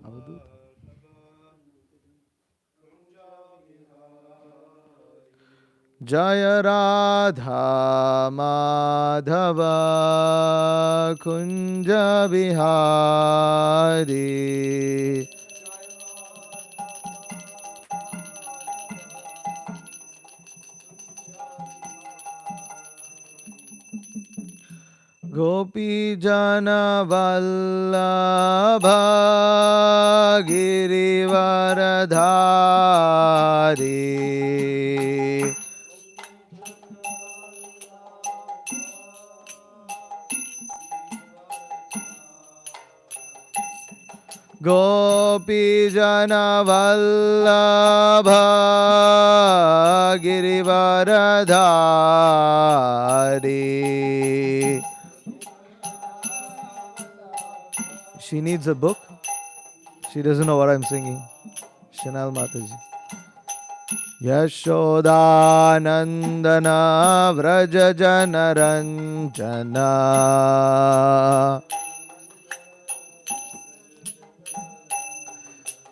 Avadut. Jaya Radha Madhava Kunja Bihari. Gopi Jana Vallabha Girivaradhari. Gopi Jana Vallabha Girivaradhari. She needs a book. She doesn't know what I'm singing. Shanal Mataji. Yashodanandana Vraja Janaranjana.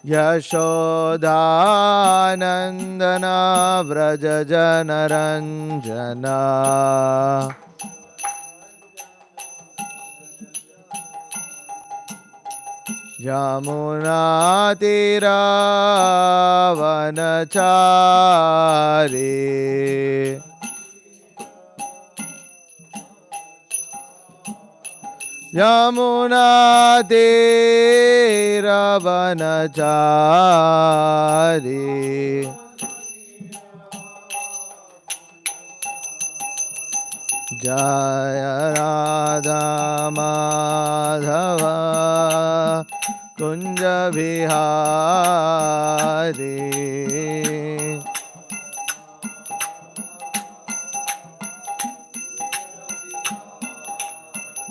Yashodanandana Vraja Janaranjana. Yamuna Tira Vanachari. Yamuna Tira Vanachari. Jaya Radha Madhava Kunja Bihari.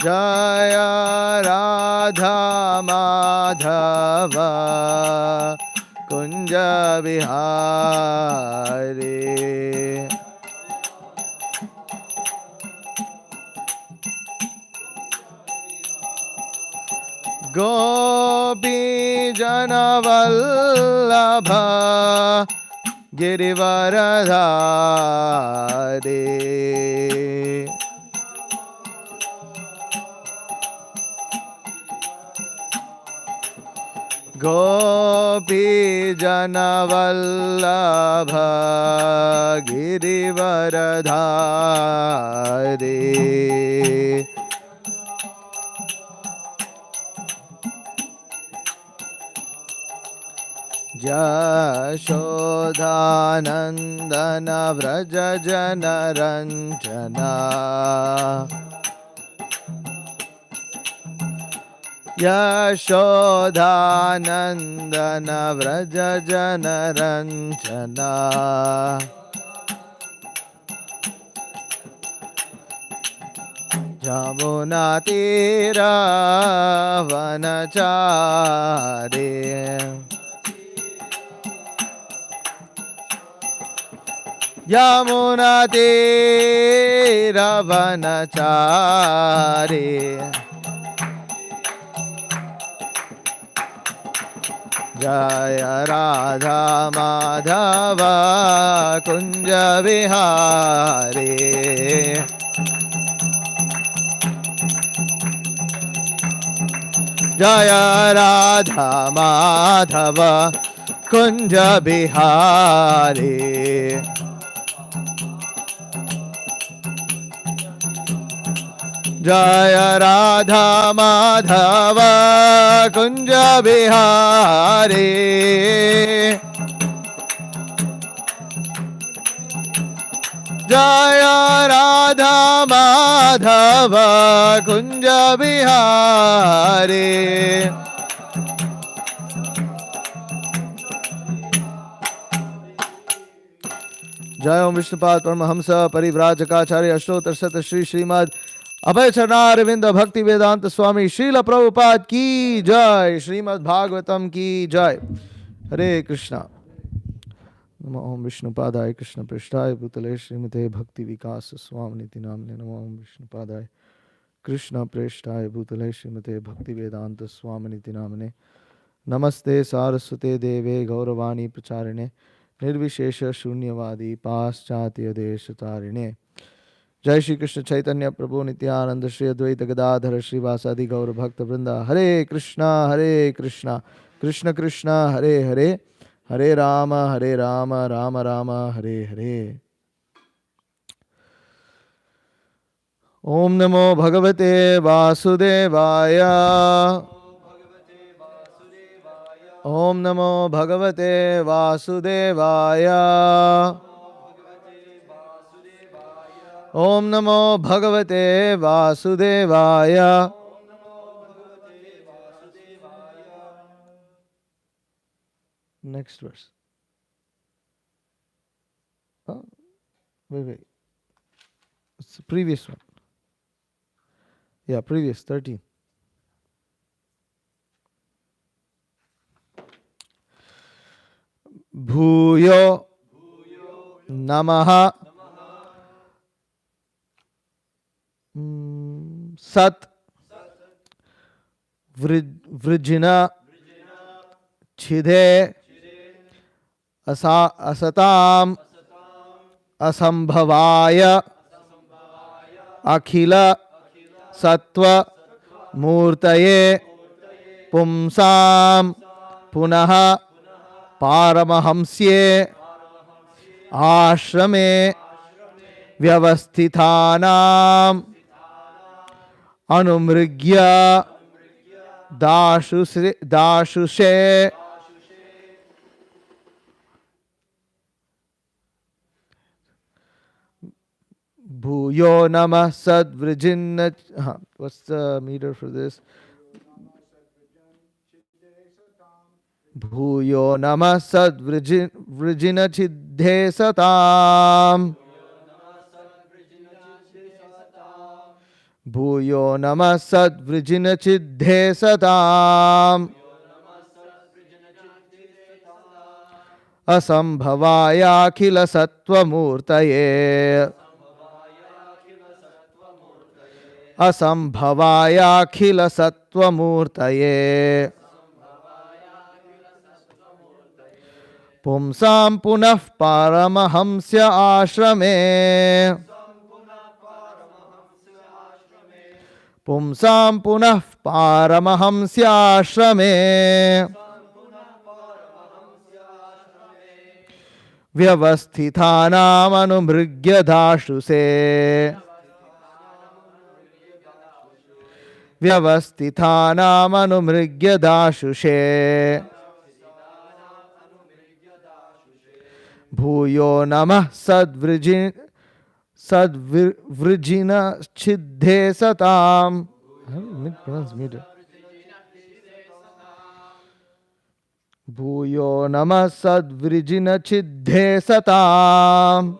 Jaya Radha Madhava Kunja Bihari. Gopi Jana Vallabha Girivaradhari. Gopi Jana Vallabha Girivaradhari. Yashodanandana Vraja Janaranjana. Yashodanandana Vraja Janaranjana. Yamuna Tira Vanachari. Yamuna Tira Vanachari. Jaya Radha Madhava Kunja Vihari. Jaya Radha Madhava Kunja Bihari. Jaya Radha Madhava Kunja Bihari. Jaya Radha Madhava Kunja Bihari. Jai Om Vishnu-Pad Paramahamsa Parivrajakaचार्य अष्टोत्तर शत श्री श्रीमद अभय चरणारविंद भक्ति वेदांत स्वामी श्रील प्रभुपाद की जय। श्रीमद् भागवतम की जय। हरे कृष्णा। नमो ओम विष्णुपादाय कृष्ण पृष्ठाय भूतले श्रीमते भक्ति विकास स्वामिनिति नामिने। नमो ओम विष्णुपादाय कृष्ण प्रेष्ठाय भूतले श्रीमते भक्ति वेदांत स्वामिनिति नामने नमस्ते सारस्वते देवे गौरवाणी प्रचारिणे निर्विशेष शून्यवादी पाश्चात्य देश तारिणे। जय श्री कृष्ण चैतन्य प्रभु नित्यानंद श्री अद्वैत गदाधर श्रीवासादि गौर भक्त वृंदा। हरे कृष्णा कृष्ण कृष्ण हरे हरे, हरे राम राम राम हरे हरे। ओम नमो भगवते वासुदेवाय। ओम नमो भगवते वासुदेवाय। ओम नमो भगवते वासुदेवाय। Next verse. Oh, wait. It's the previous one. Yeah, previous 13. Bhuyo namaha sat vrijina chide asatam asambhavaya akhila sattva मूर्तये पुंसाम पुनः पारमहंस्ये आश्रमे व्यवस्थितानाम अनुमृग्य दाशुषे भूयो नमः सद्वृजिन्न। What's the meter for this? भूयो नमः सद्वृजिन चिद्धे सताम। भूयो नमः सद्वृजिन चिद्धे सताम। असंभवायाखिल सत्वमूर्तये। असंभवायाखिल सत्वमूर्तये पुंसां पुनः पारमहंस्य आश्रमे। पुंसां पुनः पारमहंस्य आश्रमे व्यवस्थितानामनुमृग्य दाशुषे। व्यवस्थितानामनुमृग्य दाशुषे भूयो नमः सद्वृजिन छिद्धे सताम। भूयो नमः सद्वृजिन छिद्धे सताम।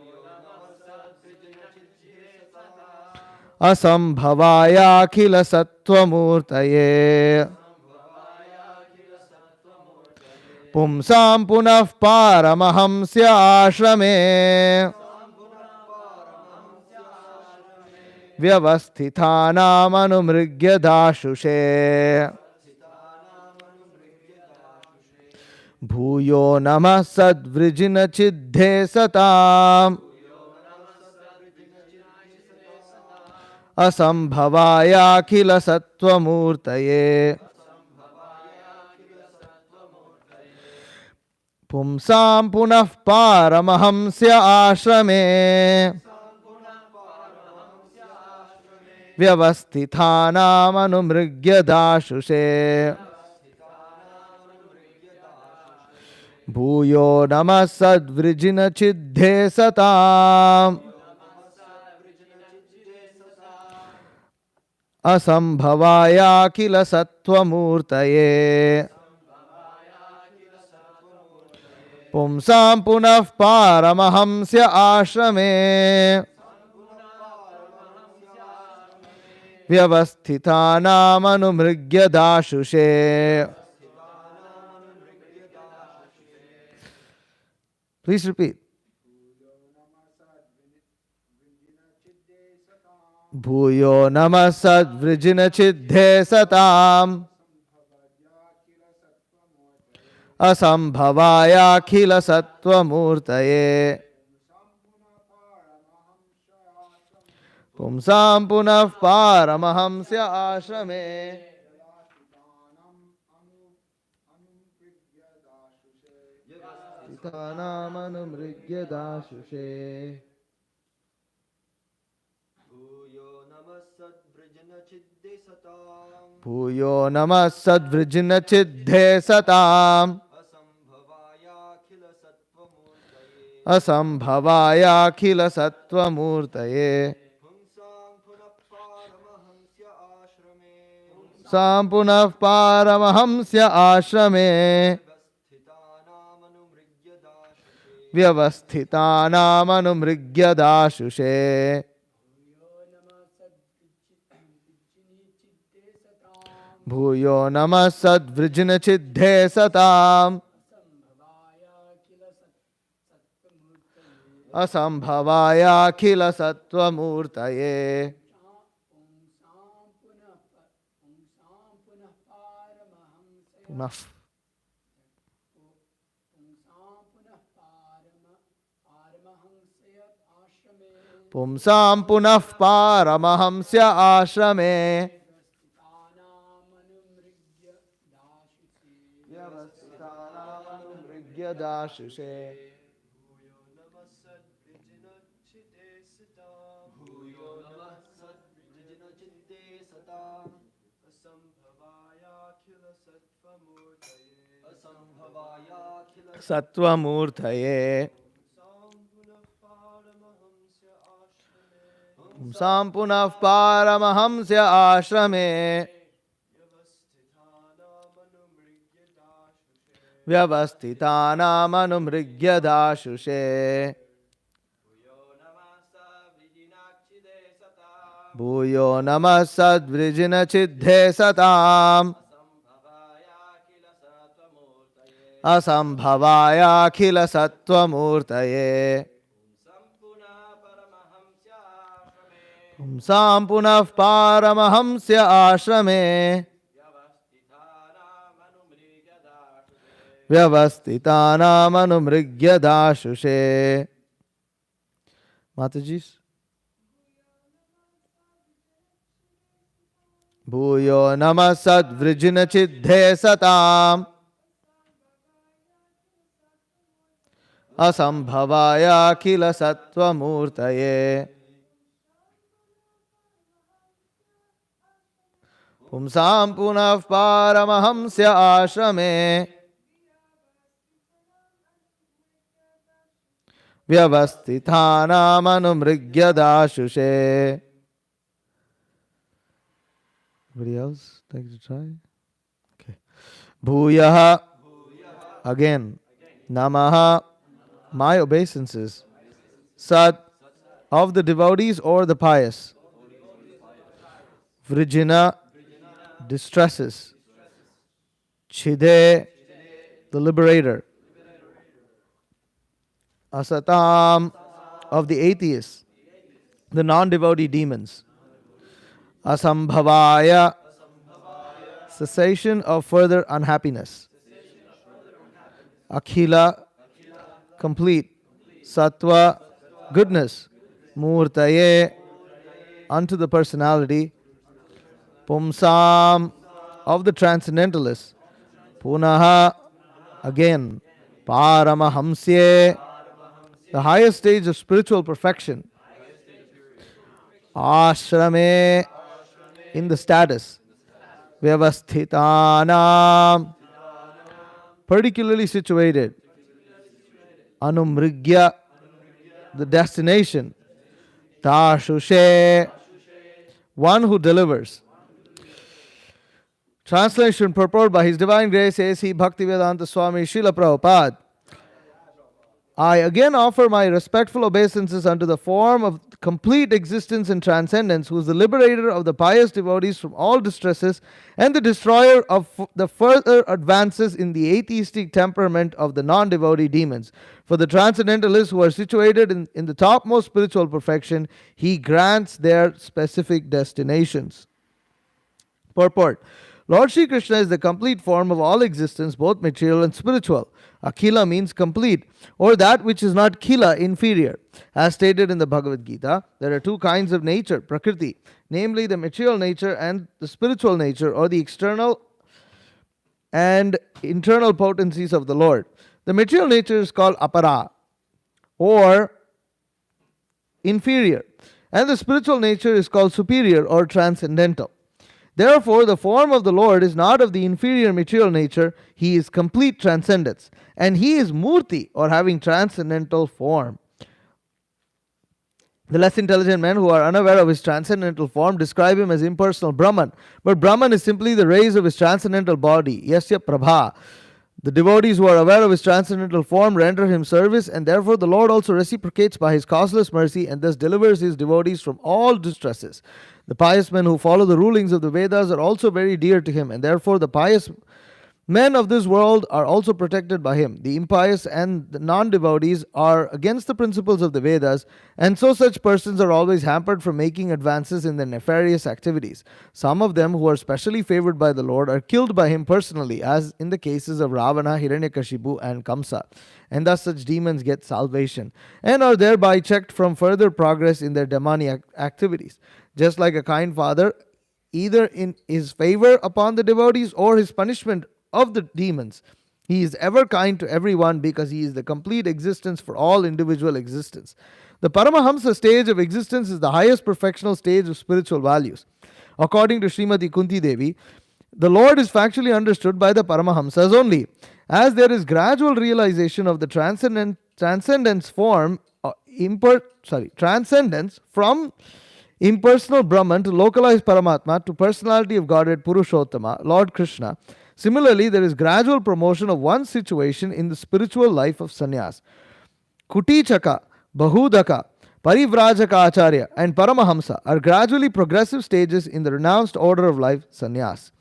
असंभवायाखिल सत्वमूर्तये पुंसां पुनः पारमहंस्य आश्रमे व्यवस्थितानामनुमृग्य दाशुषे भूयो नमः सद्वृजिन चिद्धे सताम। असंभवायाखिल सत्वमूर्तये पुंसां पुनः पारमहंस्य आश्रमे व्यवस्थितानामनुमृग्य दाशुषे भूयो नमः सद्वृजिन चिद्धे सताम। असंभवायाखिल सत्वमूर्तये पुंसां पुनः पारमहंस्य आश्रमे व्यवस्थितानामनुमृग्य दाशुषे। Please repeat. Bhuyo namah sadvrijina chiddhe satam asambhavaya khila sattva murtaye pumsam punah paramahamsya ashrame Titanam anumrigya dashushe Bhuyo namah sadvrijina chiddhe satam asambhavaya khila sattva murtaye sampunah paramahamsya ashrame vyavasthitanam anumrigya dashushe Bhuyo namah sadvrijina chiddhe satam asambhavaya khila sattva murtaye Punaf Pumsam punah paramahamsya ashrame Vyavasthitanam dashushe Sattva murtaye Pumsam punah paramahamsya ashrame Vyavasthitanam anumrigya dashushe Bhuyo namah sadvrijina chiddhe satam asambhavaya khila sattva murtaye Pumsam punah paramahamsya ashrame Vyavasthitanam anumrigya dashushe Matajis Bhuyo namah sadvrijina chiddhe satam asambhavaya khila sattva murtaye Pumsam punah paramahamsya ashrame Vyavasthitanam anumrigya dashushe Anybody else like to try? Okay. Bhuyaha. Again. Namaha. My obeisances. Sat. Of the devotees or the pious. Vrijina. Distresses. Chide. The liberator. Asatam. Of the atheists. The non-devotee demons. Asambhavaya, cessation of further unhappiness. Akhila, complete. Sattva, goodness. Murtaye, unto the personality. Pumsam, of the transcendentalists. Punaha, again. Paramahamsye, the highest stage of spiritual perfection. Ashrame, in the status. Vyavasthitanam, particularly situated. Anumrigya, the destination. Dashushe, one who delivers. Translation purport by His Divine Grace A.C. Bhaktivedanta Swami Srila Prabhupada. I again offer my respectful obeisances unto the form of complete existence and transcendence, who is the liberator of the pious devotees from all distresses and the destroyer of the further advances in the atheistic temperament of the non-devotee demons. For the transcendentalists who are situated in the topmost spiritual perfection, he grants their specific destinations. Purport. Lord Shri Krishna is the complete form of all existence, both material and spiritual. Akhila means complete, or that which is not khila, inferior. As stated in the Bhagavad Gita, there are two kinds of nature, prakriti, namely the material nature and the spiritual nature, or the external and internal potencies of the Lord. The material nature is called apara, or inferior, and the spiritual nature is called superior, or transcendental. Therefore, the form of the Lord is not of the inferior material nature, he is complete transcendence, and he is murti, or having transcendental form. The less intelligent men who are unaware of his transcendental form describe him as impersonal Brahman, but Brahman is simply the rays of his transcendental body, yasya prabha. The devotees who are aware of his transcendental form render him service, and therefore the Lord also reciprocates by his causeless mercy and thus delivers his devotees from all distresses. The pious men who follow the rulings of the Vedas are also very dear to him, and therefore the pious men of this world are also protected by him. The impious and the non-devotees are against the principles of the Vedas, and so such persons are always hampered from making advances in their nefarious activities. Some of them who are specially favored by the Lord are killed by him personally, as in the cases of Ravana, Hiranyakashipu, and Kamsa. And thus such demons get salvation, and are thereby checked from further progress in their demoniac activities. Just like a kind father, either in his favor upon the devotees or his punishment of the demons, he is ever kind to everyone because he is the complete existence for all individual existence. The Paramahamsa stage of existence is the highest perfectional stage of spiritual values. According to Srimati Kunti Devi, the Lord is factually understood by the Paramahamsas only. As there is gradual realization of the transcendence from impersonal Brahman to localized Paramatma to personality of Godhead Purushottama, Lord Krishna. Similarly, there is gradual promotion of one situation in the spiritual life of sannyas. Kutichaka, Bahudaka, Parivrajaka Acharya, and Paramahamsa are gradually progressive stages in the renounced order of life, sannyas.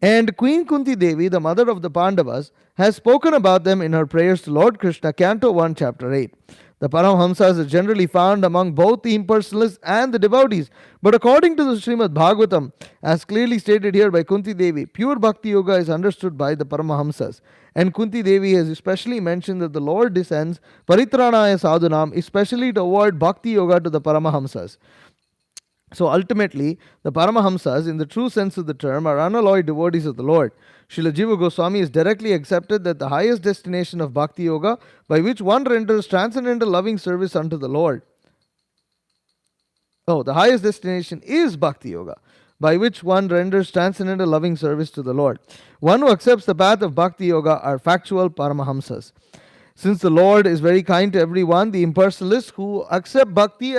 And Queen Kunti Devi, the mother of the Pandavas, has spoken about them in her prayers to Lord Krishna, Canto 1, Chapter 8. The Paramahamsas are generally found among both the impersonalists and the devotees. But according to the Srimad Bhagavatam, as clearly stated here by Kunti Devi, pure Bhakti Yoga is understood by the Paramahamsas. And Kunti Devi has especially mentioned that the Lord descends Paritranaya Sadhunam, especially to avoid Bhakti Yoga to the Paramahamsas. So ultimately, the Paramahamsas, in the true sense of the term, are unalloyed devotees of the Lord. Srila Jiva Goswami has directly accepted that the highest destination of Bhakti Yoga, by which one renders transcendental loving service unto the Lord. The highest destination is Bhakti Yoga, by which one renders transcendental loving service to the Lord. One who accepts the path of Bhakti Yoga are factual Paramahamsas. Since the Lord is very kind to everyone, the impersonalists who accept Bhakti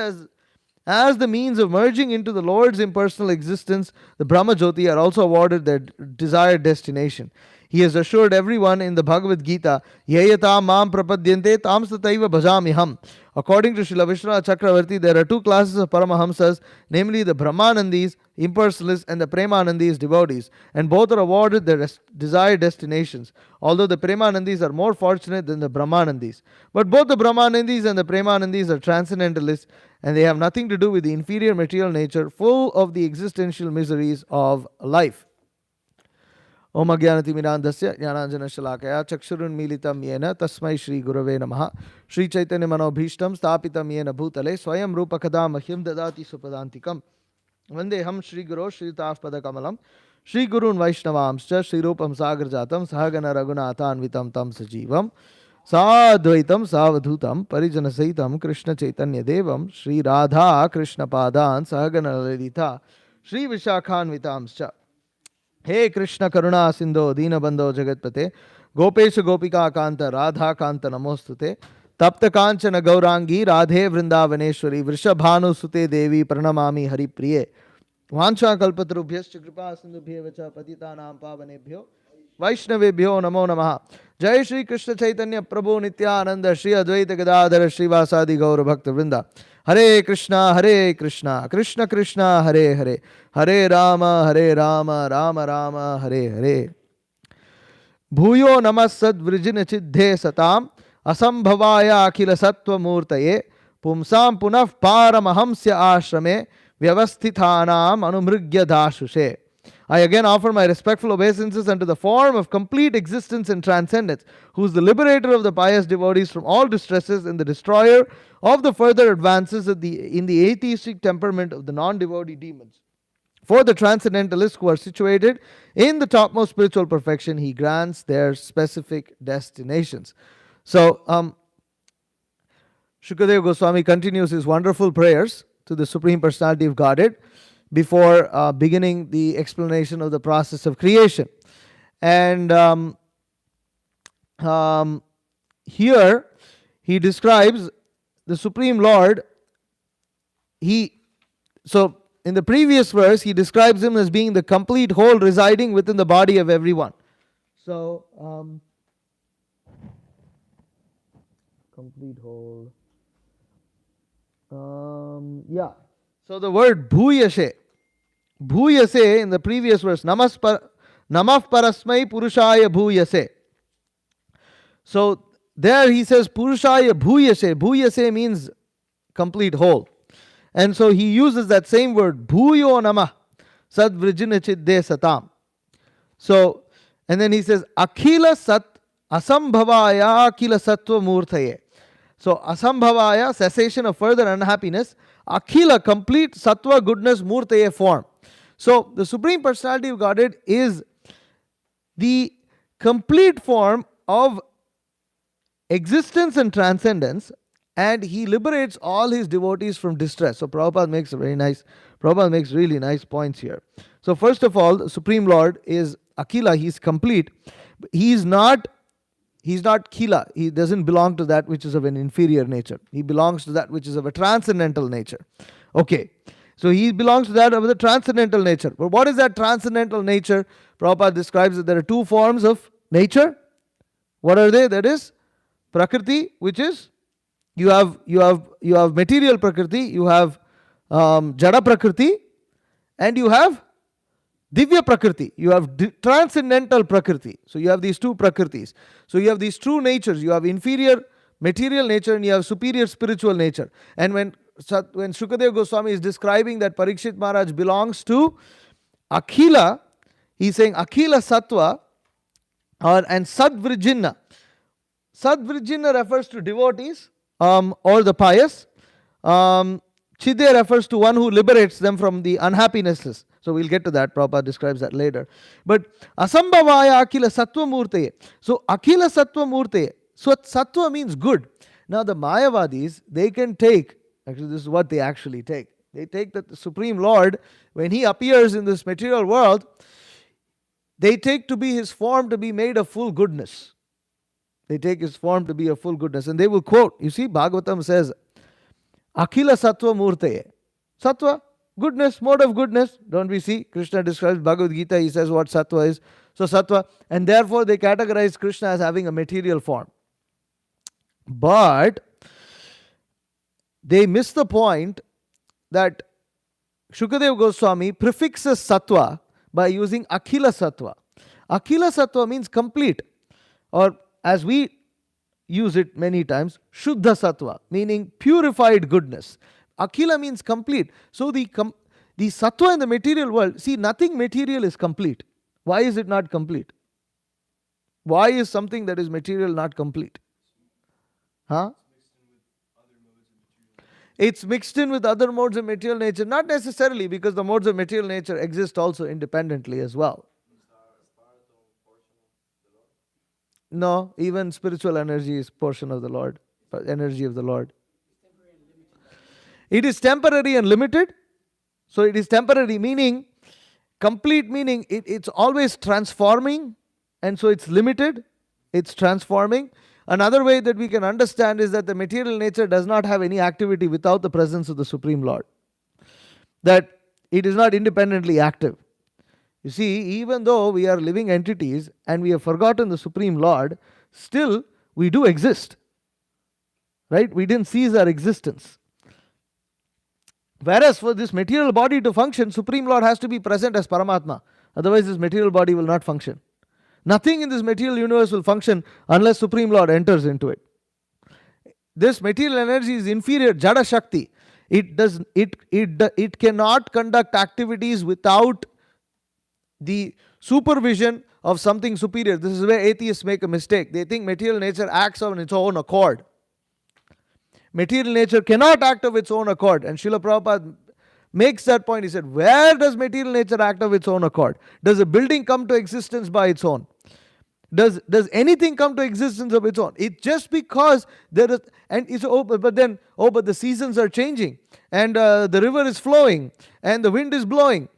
as the means of merging into the Lord's impersonal existence, the Brahmajyoti, are also awarded their desired destination. He has assured everyone in the Bhagavad Gita, Yayata mam prapadyante tam sataiva bhajamiham. According to Srila Vishnu Chakravarti, there are two classes of Paramahamsas, namely the Brahmanandis, impersonalists, and the Premanandis, devotees, and both are awarded their desired destinations, although the Premanandis are more fortunate than the Brahmanandis. But both the Brahmanandis and the Premanandis are transcendentalists, and they have nothing to do with the inferior material nature, full of the existential miseries of life. Om Agyanatimirandasya Jnananjana Shalakaya Chakshurunmilitam Yena Tasmai Shri Gurave Namaha Shri Chaitanya Manobhishtam Stapitam Yena Bhutale Swayam Rupa Kadamahyam Dadati Supadantikam Vandeham Shri Guru Shri Tafpada Kamalam Shri Gurun Vaishnavamscha Shri Rupam Sagar Jatam Sahagana Raghunathan Vitam Tam Sajivam Sadvaitam Savadhutam Parijana Saitam Krishna Chaitanya Devam Shri Radha Krishna Padan Sahagana Lalita Shri Vishakhan Vitamscha. He Krishna Karuna Sindho Dina Bandho Jagatpate Gopesha Gopika Kanta Radha Kanta Namostute Tapta Kanchana Gaurangi Radhe Vrindavaneshwari Vrishabhanu Sute Devi Pranamami Hari Priye Vancha Kalpatarubhyascha Kripa Sindhubhye Vacha Patitanam Pavanebhyo Vaishnavebhyo Namo Namaha. Jai Shri Krishna Chaitanya Prabhu Nityananda Shri Advaita Gadadhara Srivasadi Gaura Bhakta Vrinda. Hare Krishna, Krishna Krishna, Hare Hare, Hare Rama, Rama Rama, Hare Hare. Bhuyo namasad vrijina chiddhe satam asambhavaya akhila sattva murtaye pumsam punaf paramahamsya ashrame vyavastithanam anumrigya dashushe. I again offer my respectful obeisances unto the form of complete existence and transcendence, who is the liberator of the pious devotees from all distresses and the destroyer of the further advances in the atheistic temperament of the non-devotee demons. For the transcendentalists who are situated in the topmost spiritual perfection, he grants their specific destinations. So, Shukadeva Goswami continues his wonderful prayers to the Supreme Personality of Godhead before beginning the explanation of the process of creation. And here he describes the Supreme Lord. So in the previous verse, he describes him as being the complete whole residing within the body of everyone. So, complete whole. Yeah. So the word bhuyase in the previous verse, namah parasmai purushaya bhuyase. So there he says purushaya bhuyase. Bhuyase means complete whole. And so he uses that same word, bhuyo namah sadvrijina chiddhe satam. So, and then he says, akhila sat asambhavaya akhila sattva murthaye. So, asambhavaya, cessation of further unhappiness, akhila, complete sattva, goodness, murthaye, form. So, the Supreme Personality of Godhead is the complete form of existence and transcendence, and he liberates all his devotees from distress. So Prabhupada makes really nice points here. So first of all, the Supreme Lord is Akila, he's complete. He's not Kila. He doesn't belong to that which is of an inferior nature. He belongs to that which is of a transcendental nature. Okay, so he belongs to that of the transcendental nature. But what is that transcendental nature? Prabhupada describes that there are two forms of nature. What are they? That is Prakriti, which is you have material Prakriti, you have Jada Prakriti, and you have Divya Prakriti. You have transcendental Prakriti. So you have these two Prakritis. So you have these true natures. You have inferior material nature and you have superior spiritual nature. And when Shukadeva Goswami is describing that Parikshit Maharaj belongs to Akhila, he's saying Akhila Sattva and Sadvrijina. Sadvrijina refers to devotees or the pious. Chidya refers to one who liberates them from the unhappinesses. So we'll get to that. Prabhupada describes that later. But Asambhavaya Akhila Sattva Murtaye. So Akhila Sattva Murtaye. So Sattva means good. Now the Mayavadis, they can take, actually this is what they actually take. They take that the Supreme Lord, when he appears in this material world, they take to be his form to be made of full goodness. They take his form to be a full goodness. And they will quote, you see, Bhagavatam says, Akhila Sattva Murtaye. Sattva, goodness, mode of goodness. Don't we see? Krishna describes Bhagavad Gita, he says what Sattva is. So Sattva, and therefore they categorize Krishna as having a material form. But they miss the point that Shukadeva Goswami prefixes Sattva by using Akhila Sattva. Akhila Sattva means complete, or as we use it many times, Shuddha Sattva, meaning purified goodness. Akhila means complete. So the Sattva in the material world, see, nothing material is complete. Why is it not complete? Why is something that is material not complete? Huh? It's mixed in with other modes of material nature. Not necessarily, because the modes of material nature exist also independently as well. No, even spiritual energy is portion of the Lord, energy of the Lord. It is temporary and limited. So it is temporary meaning, complete meaning, it's always transforming, and so it's limited, it's transforming. Another way that we can understand is that the material nature does not have any activity without the presence of the Supreme Lord. That it is not independently active. You see, even though we are living entities and we have forgotten the Supreme Lord, still we do exist. Right? We didn't cease our existence. Whereas for this material body to function, Supreme Lord has to be present as Paramatma. Otherwise, this material body will not function. Nothing in this material universe will function unless Supreme Lord enters into it. This material energy is inferior, Jada Shakti. It cannot conduct activities without the supervision of something superior. This is where atheists make a mistake. They think material nature acts on its own accord. Material nature cannot act of its own accord. And Srila Prabhupada makes that point. He said, where does material nature act of its own accord? Does a building come to existence by its own? Does anything come to existence of its own? It's just because there is, and it's but the seasons are changing, and the river is flowing, and the wind is blowing.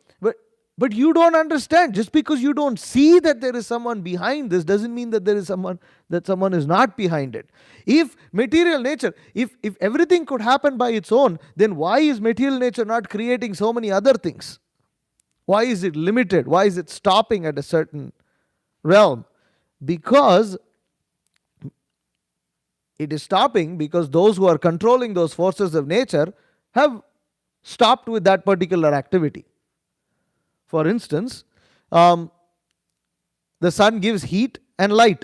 But you don't understand. Just because you don't see that there is someone behind this doesn't mean that there is someone is not behind it. If material nature, if everything could happen by its own, then why is material nature not creating so many other things? Why is it limited? Why is it stopping at a certain realm? Because it is stopping because those who are controlling those forces of nature have stopped with that particular activity. For instance, the sun gives heat and light.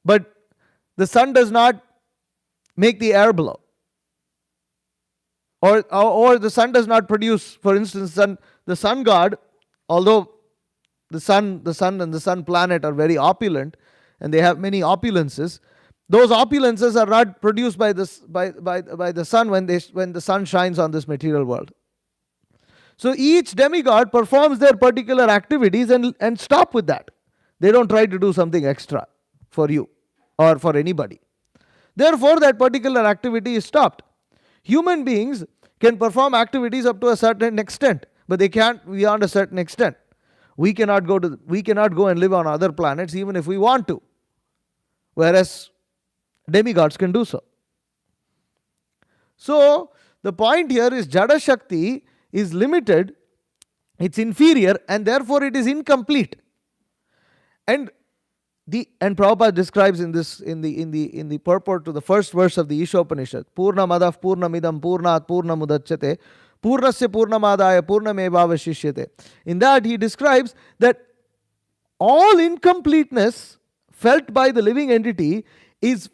But the sun does not make the air blow. Or the sun does not produce, for instance, the sun god, although the sun and the sun planet are very opulent and they have many opulences, those opulences are not produced by the sun when the sun shines on this material world. So each demigod performs their particular activities and stop with that. They don't try to do something extra for you or for anybody. Therefore, that particular activity is stopped. Human beings can perform activities up to a certain extent, but they can't beyond a certain extent. We cannot go and live on other planets even if we want to, whereas demigods can do so. So the point here is Jada Shakti is limited, it's inferior, and therefore it is incomplete. And Prabhupada describes in the purport to the first verse of the Ishopanishad, Purna Madav Purna Midam Purnat Purna Mudachyate Purnasya Purnamadaya Purnamevavashishyate. In that he describes that all incompleteness felt by the living entity is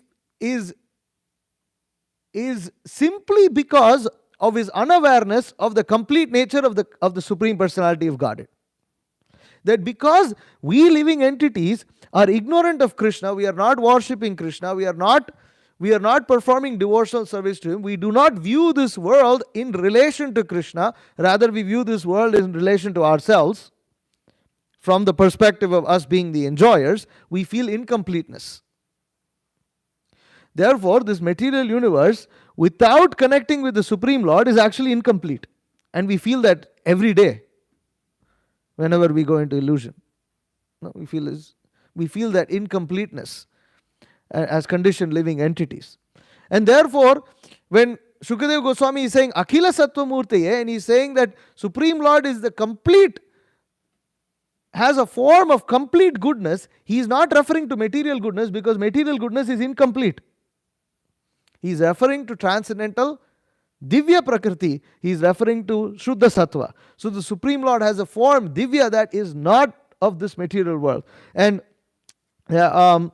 simply because of his unawareness of the complete nature of the Supreme Personality of Godhead. That because we living entities are ignorant of Krishna, we are not worshipping Krishna, we are not performing devotional service to him, we do not view this world in relation to Krishna, rather we view this world in relation to ourselves. From the perspective of us being the enjoyers, we feel incompleteness. Therefore, this material universe, without connecting with the Supreme Lord, is actually incomplete. And we feel that every day, whenever we go into illusion. We feel that incompleteness as conditioned living entities. And therefore, when Shukadeva Goswami is saying Akhila Sattva Murtiye, and he's saying that Supreme Lord is the complete, has a form of complete goodness, he is not referring to material goodness because material goodness is incomplete. He is referring to transcendental Divya Prakriti. He is referring to Shuddha Sattva. So the Supreme Lord has a form, Divya, that is not of this material world. And Prabhupada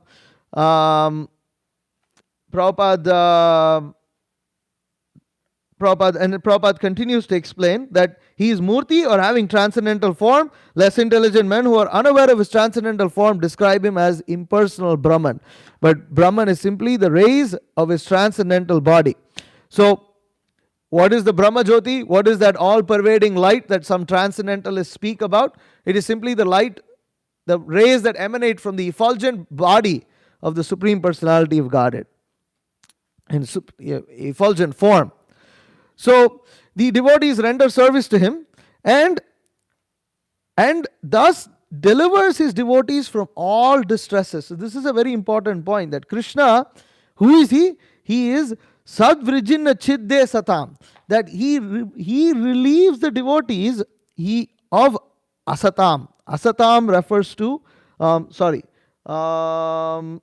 continues to explain that he is Murti, or having transcendental form. Less intelligent men who are unaware of his transcendental form describe him as impersonal Brahman. But Brahman is simply the rays of his transcendental body. So what is the Brahma Jyoti? What is that all-pervading light that some transcendentalists speak about? It is simply the light, the rays that emanate from the effulgent body of the Supreme Personality of Godhead in effulgent form. So the devotees render service to him and thus delivers his devotees from all distresses. So this is a very important point, that Krishna, who is he? He is Sadvrijinna Chidde Satam. That he relieves the devotees, he of asatam. Asatam refers to, sorry, um,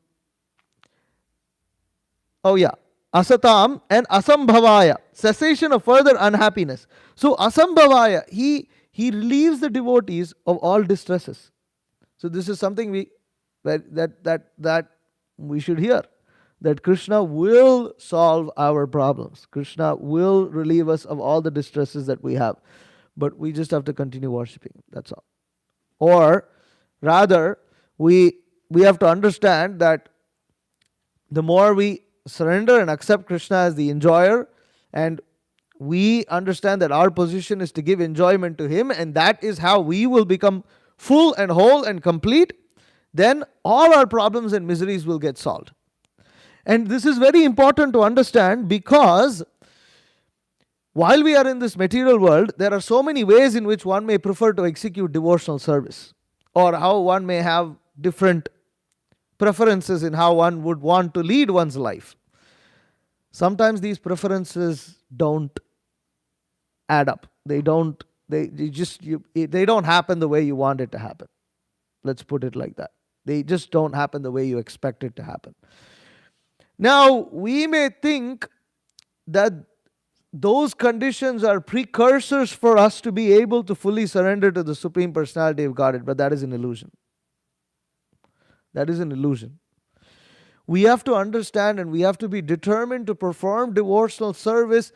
oh yeah, asatam and asambhavaya, cessation of further unhappiness. So asambhavaya, he relieves the devotees of all distresses. So this is something that we should hear, that Krishna will solve our problems. Krishna will relieve us of all the distresses that we have. But we just have to continue worshipping. That's all. Or rather, we have to understand that the more we surrender and accept Krishna as the enjoyer, and we understand that our position is to give enjoyment to Him, and that is how we will become full and whole and complete, then all our problems and miseries will get solved. And this is very important to understand, because while we are in this material world, there are so many ways in which one may prefer to execute devotional service, or how one may have different preferences in how one would want to lead one's life. Sometimes these preferences don't add up. They don't happen the way you want it to happen. Let's put it like that. They just don't happen the way you expect it to happen. Now, we may think that those conditions are precursors for us to be able to fully surrender to the Supreme Personality of Godhead, but that is an illusion. That is an illusion. We have to understand, and we have to be determined to perform devotional service,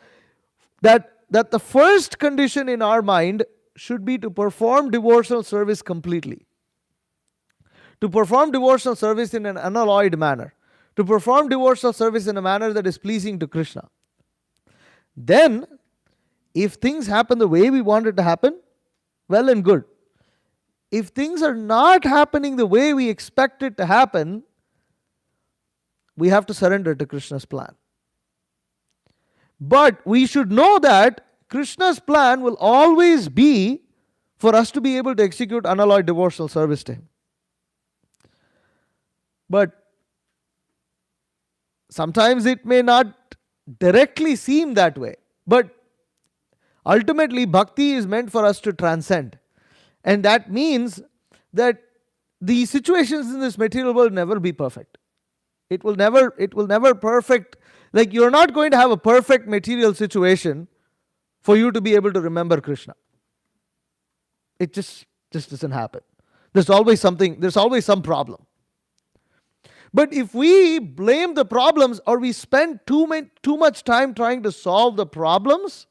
that the first condition in our mind should be to perform devotional service completely. To perform devotional service in an unalloyed manner. To perform devotional service in a manner that is pleasing to Krishna. Then, if things happen the way we want it to happen, well and good. If things are not happening the way we expect it to happen, we have to surrender to Krishna's plan. But we should know that Krishna's plan will always be for us to be able to execute unalloyed devotional service to Him. But sometimes it may not directly seem that way. But ultimately, bhakti is meant for us to transcend. And that means that the situations in this material world never be perfect. It will never perfect. Like, you're not going to have a perfect material situation for you to be able to remember Krishna. It just doesn't happen. There's always some problem. But if we blame the problems, or we spend too much time trying to solve the problems,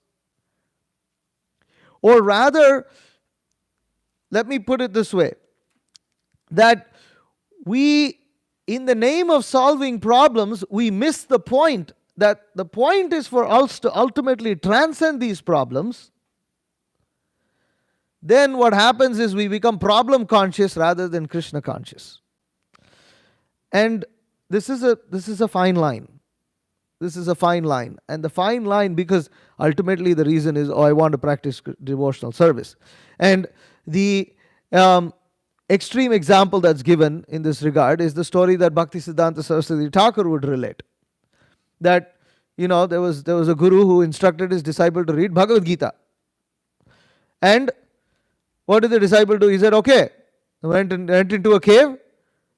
or rather, let me put it this way, that we, in the name of solving problems, we miss the point, that the point is for us to ultimately transcend these problems. Then what happens is we become problem conscious rather than Krishna conscious. And this is a fine line. This is a fine line. And the fine line, because ultimately the reason is, I want to practice devotional service. And the extreme example that's given in this regard is the story that Bhaktisiddhanta Saraswati Thakur would relate. That, there was a guru who instructed his disciple to read Bhagavad Gita. And what did the disciple do? He said, okay. He went into a cave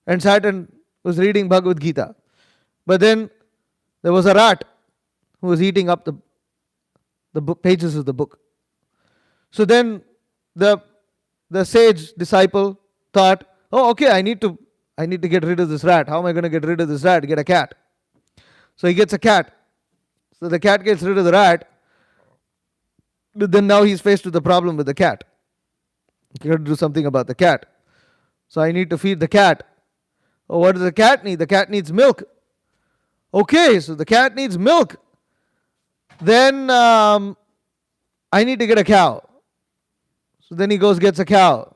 and sat and was reading Bhagavad Gita. But then there was a rat who was eating up the pages of the book. So then the sage disciple thought, oh, okay, I need to get rid of this rat. How am I going to get rid of this rat? Get a cat. So he gets a cat. So the cat gets rid of the rat. But then now he's faced with the problem with the cat. You got to do something about the cat. So I need to feed the cat. Oh, what does the cat need? The cat needs milk. Okay, so the cat needs milk. Then I need to get a cow. So then he gets a cow.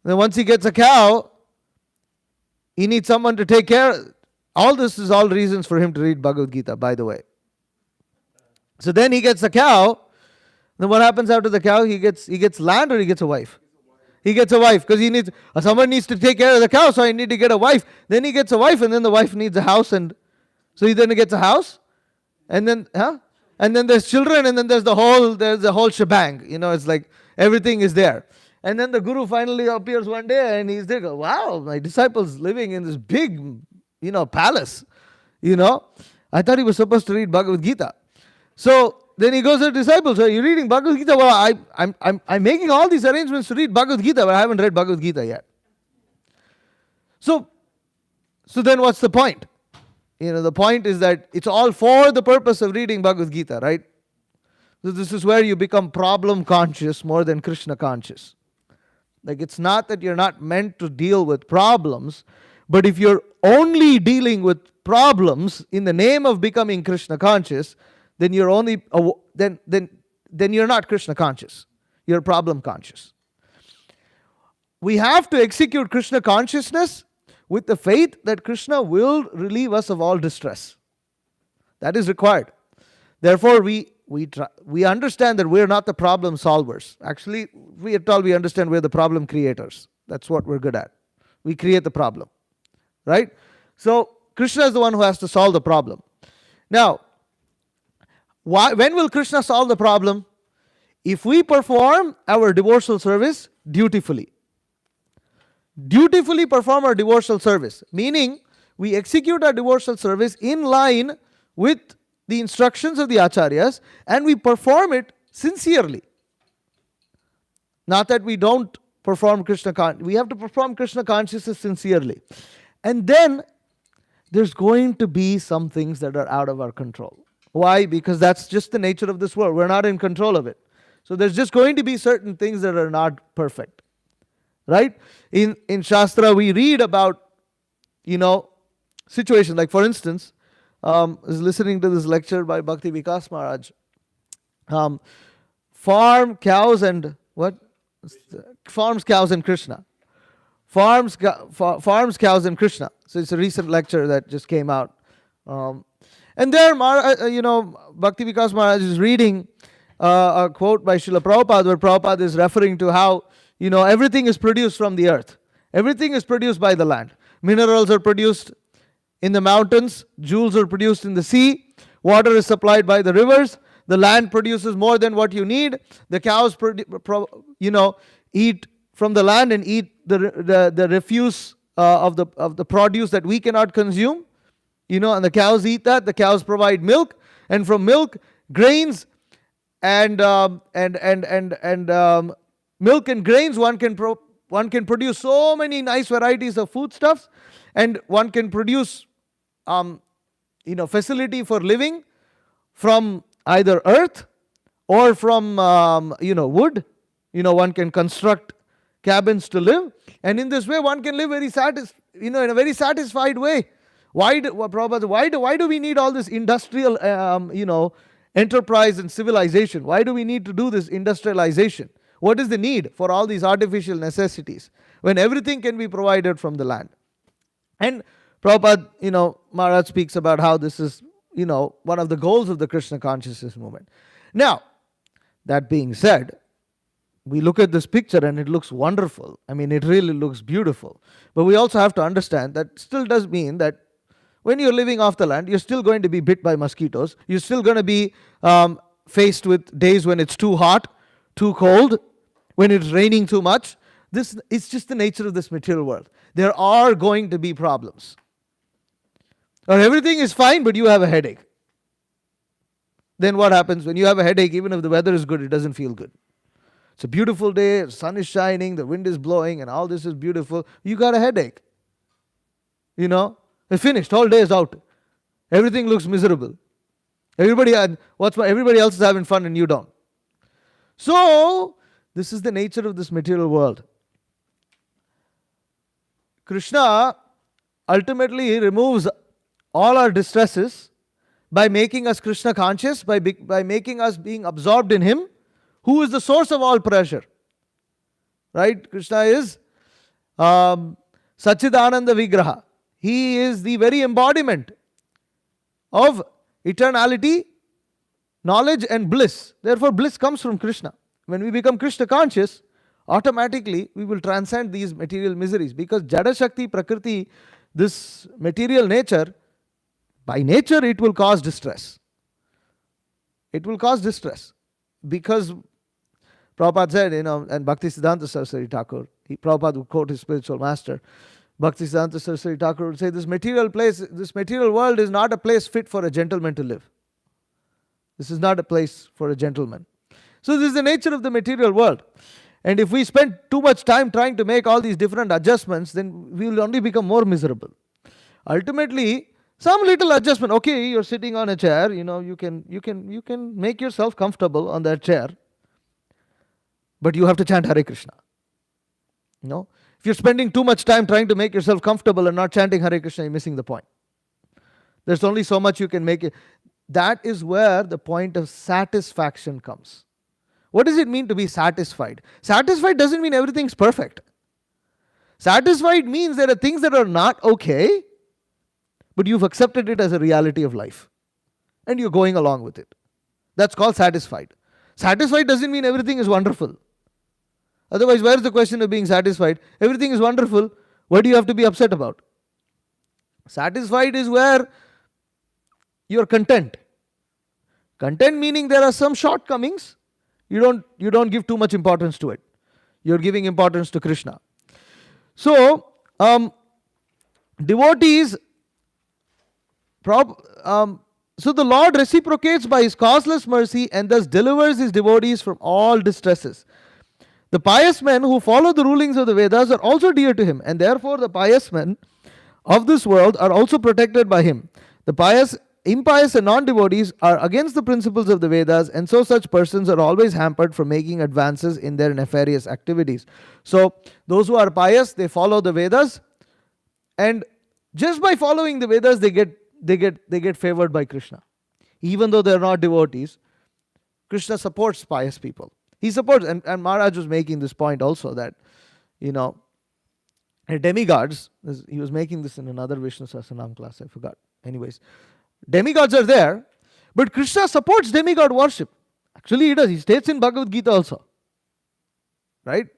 Then once he gets a cow, he needs someone to take care. All this is all reasons for him to read Bhagavad Gita, by the way. So then he gets a cow. Then what happens after the cow? He gets land, or he gets a wife? He gets a wife, because someone needs to take care of the cow, so I need to get a wife. Then he gets a wife, and then the wife needs a house, and so he then gets a house, and then and then there's children, and then there's the whole shebang. It's like Everything is there. And then the Guru finally appears one day and he's there, wow, my disciple's living in this big, palace. I thought he was supposed to read Bhagavad Gita. So then he goes to the disciples, are you reading Bhagavad Gita? Well, I'm making all these arrangements to read Bhagavad Gita, but I haven't read Bhagavad Gita yet. So then what's the point? The point is that it's all for the purpose of reading Bhagavad Gita, right? So this is where you become problem conscious more than Krishna conscious. Like, it's not that you're not meant to deal with problems, but if you're only dealing with problems in the name of becoming Krishna conscious, then you're only then you're not Krishna conscious. You're problem conscious. We have to execute Krishna consciousness with the faith that Krishna will relieve us of all distress. That is required. Therefore, we understand that we're not the problem solvers. Actually, we understand we're the problem creators. That's what we're good at. We create the problem. Right? So, Krishna is the one who has to solve the problem. Now, when will Krishna solve the problem? If we perform our devotional service dutifully. Dutifully perform our devotional service, meaning we execute our devotional service in line with the instructions of the acharyas, and we perform it sincerely. Not that we don't perform we have to perform Krishna consciousness sincerely. And then there's going to be some things that are out of our control. Why? Because that's just the nature of this world. We're not in control of it. So there's just going to be certain things that are not perfect. Right? In Shastra, we read about, situations. Like, for instance, I was listening to this lecture by Bhakti Vikas Maharaj. Farm cows and what? Farms, cows and Krishna. Farms, cows and Krishna. So it's a recent lecture that just came out. And there, Bhakti Vikas Maharaj is reading a quote by Srila Prabhupada, where Prabhupada is referring to how everything is produced from the earth. Everything is produced by the land. Minerals are produced in the mountains. Jewels are produced in the sea. Water is supplied by the rivers. The land produces more than what you need. The cows, eat from the land and eat the refuse of the produce that we cannot consume. And the cows eat that. The cows provide milk, and from milk, grains and milk and grains, one can produce so many nice varieties of foodstuffs, and one can produce facility for living from either earth or from wood. One can construct cabins to live, and in this way one can live in a very satisfied way. Why do we need all this industrial enterprise and civilization? Why do we need to do this industrialization? What is the need for all these artificial necessities when everything can be provided from the land? And Prabhupada, Maharaj speaks about how this is, one of the goals of the Krishna consciousness movement. Now, that being said, we look at this picture and it looks wonderful. I mean, it really looks beautiful. But we also have to understand that still does mean that when you're living off the land, you're still going to be bit by mosquitoes. You're still going to be faced with days when it's too hot, too cold, when it's raining too much. It's just the nature of this material world. There are going to be problems. Or everything is fine, but you have a headache. Then what happens? When you have a headache, even if the weather is good, it doesn't feel good. It's a beautiful day, the sun is shining, the wind is blowing, and all this is beautiful. You got a headache. It's finished. Whole day is out. Everything looks miserable. Everybody else is having fun and you don't. So, this is the nature of this material world. Krishna ultimately removes all our distresses by making us Krishna conscious, by making us being absorbed in Him, who is the source of all pleasure. Right? Krishna is Satchidananda Vigraha. He is the very embodiment of eternality, knowledge and bliss. Therefore, bliss comes from Krishna. When we become Krishna conscious, automatically we will transcend these material miseries, because Jada Shakti, Prakriti, this material nature, by nature it will cause distress. It will cause distress because Prabhupada said, and Bhaktisiddhanta Saraswati Thakur, Prabhupada would quote his spiritual master. Bhaktisiddhanta Saraswati Thakur would say, this material world is not a place fit for a gentleman to live. This is not a place for a gentleman. So this is the nature of the material world. And if we spend too much time trying to make all these different adjustments, then we will only become more miserable. Ultimately, some little adjustment. Okay, you're sitting on a chair. You can make yourself comfortable on that chair, but you have to chant Hare Krishna. If you're spending too much time trying to make yourself comfortable and not chanting Hare Krishna, you're missing the point. There's only so much you can make it. That is where the point of satisfaction comes. What does it mean to be satisfied? Satisfied doesn't mean everything's perfect. Satisfied means there are things that are not okay, but you've accepted it as a reality of life. And you're going along with it. That's called satisfied. Satisfied doesn't mean everything is wonderful. Otherwise, where's the question of being satisfied? Everything is wonderful. What do you have to be upset about? Satisfied is where you're content. Content meaning there are some shortcomings. You don't give too much importance to it. You're giving importance to Krishna. So, devotees, so the Lord reciprocates by His causeless mercy and thus delivers His devotees from all distresses. The pious men who follow the rulings of the Vedas are also dear to Him, and therefore the pious men of this world are also protected by Him. The impious and non-devotees are against the principles of the Vedas, and so such persons are always hampered from making advances in their nefarious activities. So those who are pious, they follow the Vedas, and just by following the Vedas, they get favored by Krishna. Even though they are not devotees, Krishna supports pious people. He supports, and Maharaj was making this point also that, demigods, he was making this in another Vishnu Sahasranam class, I forgot. Anyways, demigods are there, but Krishna supports demigod worship. Actually, he does. He states in Bhagavad Gita also. Right?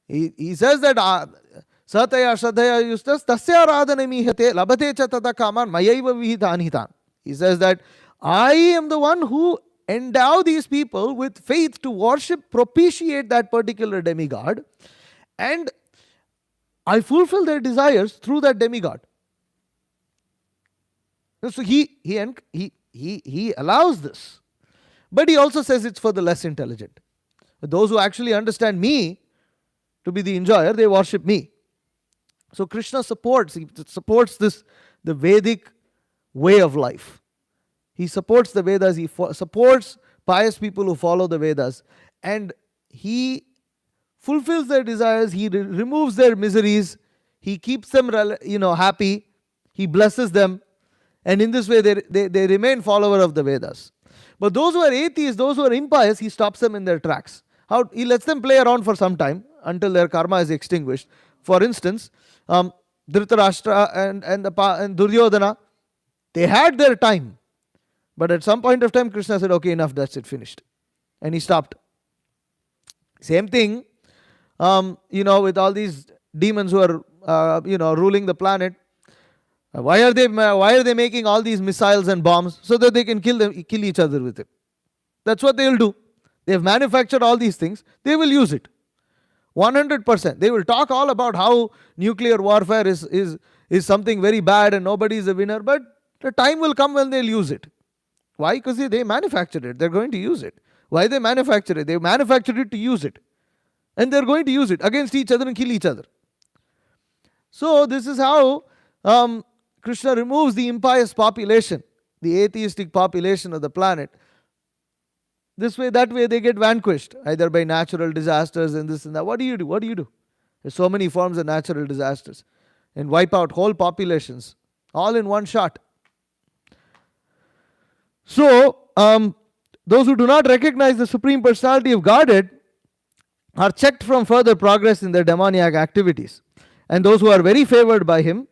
He says that Sataya Shraddhaya Yustas Tasya Radhanami Hate Labate Chatata Kaman Mayaiva Vihita Anhitan. He says that I am the one who endow these people with faith to worship, propitiate that particular demigod, and I fulfill their desires through that demigod. So he allows this. But he also says it's for the less intelligent. Those who actually understand me to be the enjoyer, they worship me. So Krishna supports this, the Vedic way of life. He supports the Vedas, he supports pious people who follow the Vedas, and he fulfills their desires, he removes their miseries, he keeps them happy, he blesses them, and in this way they remain follower of the Vedas. But those who are atheists, those who are impious, he stops them in their tracks. He lets them play around for some time until their karma is extinguished. For instance, Dhritarashtra and Duryodhana, they had their time. But at some point of time, Krishna said, okay, enough, that's it, finished. And he stopped. Same thing, with all these demons who are, ruling the planet. Why are they making all these missiles and bombs? So that they can kill each other with it. That's what they'll do. They've manufactured all these things. They will use it. 100%. They will talk all about how nuclear warfare is something very bad and nobody is a winner. But the time will come when they'll use it. Why? Because they manufactured it. They're going to use it. Why they manufacture it? They manufactured it to use it. And they're going to use it against each other and kill each other. So this is how Krishna removes the impious population, the atheistic population of the planet. This way, that way they get vanquished, either by natural disasters and this and that. What do you do? There's so many forms of natural disasters. And wipe out whole populations, all in one shot. So, those who do not recognize the Supreme Personality of Godhead are checked from further progress in their demoniac activities. And those who are very favored by him,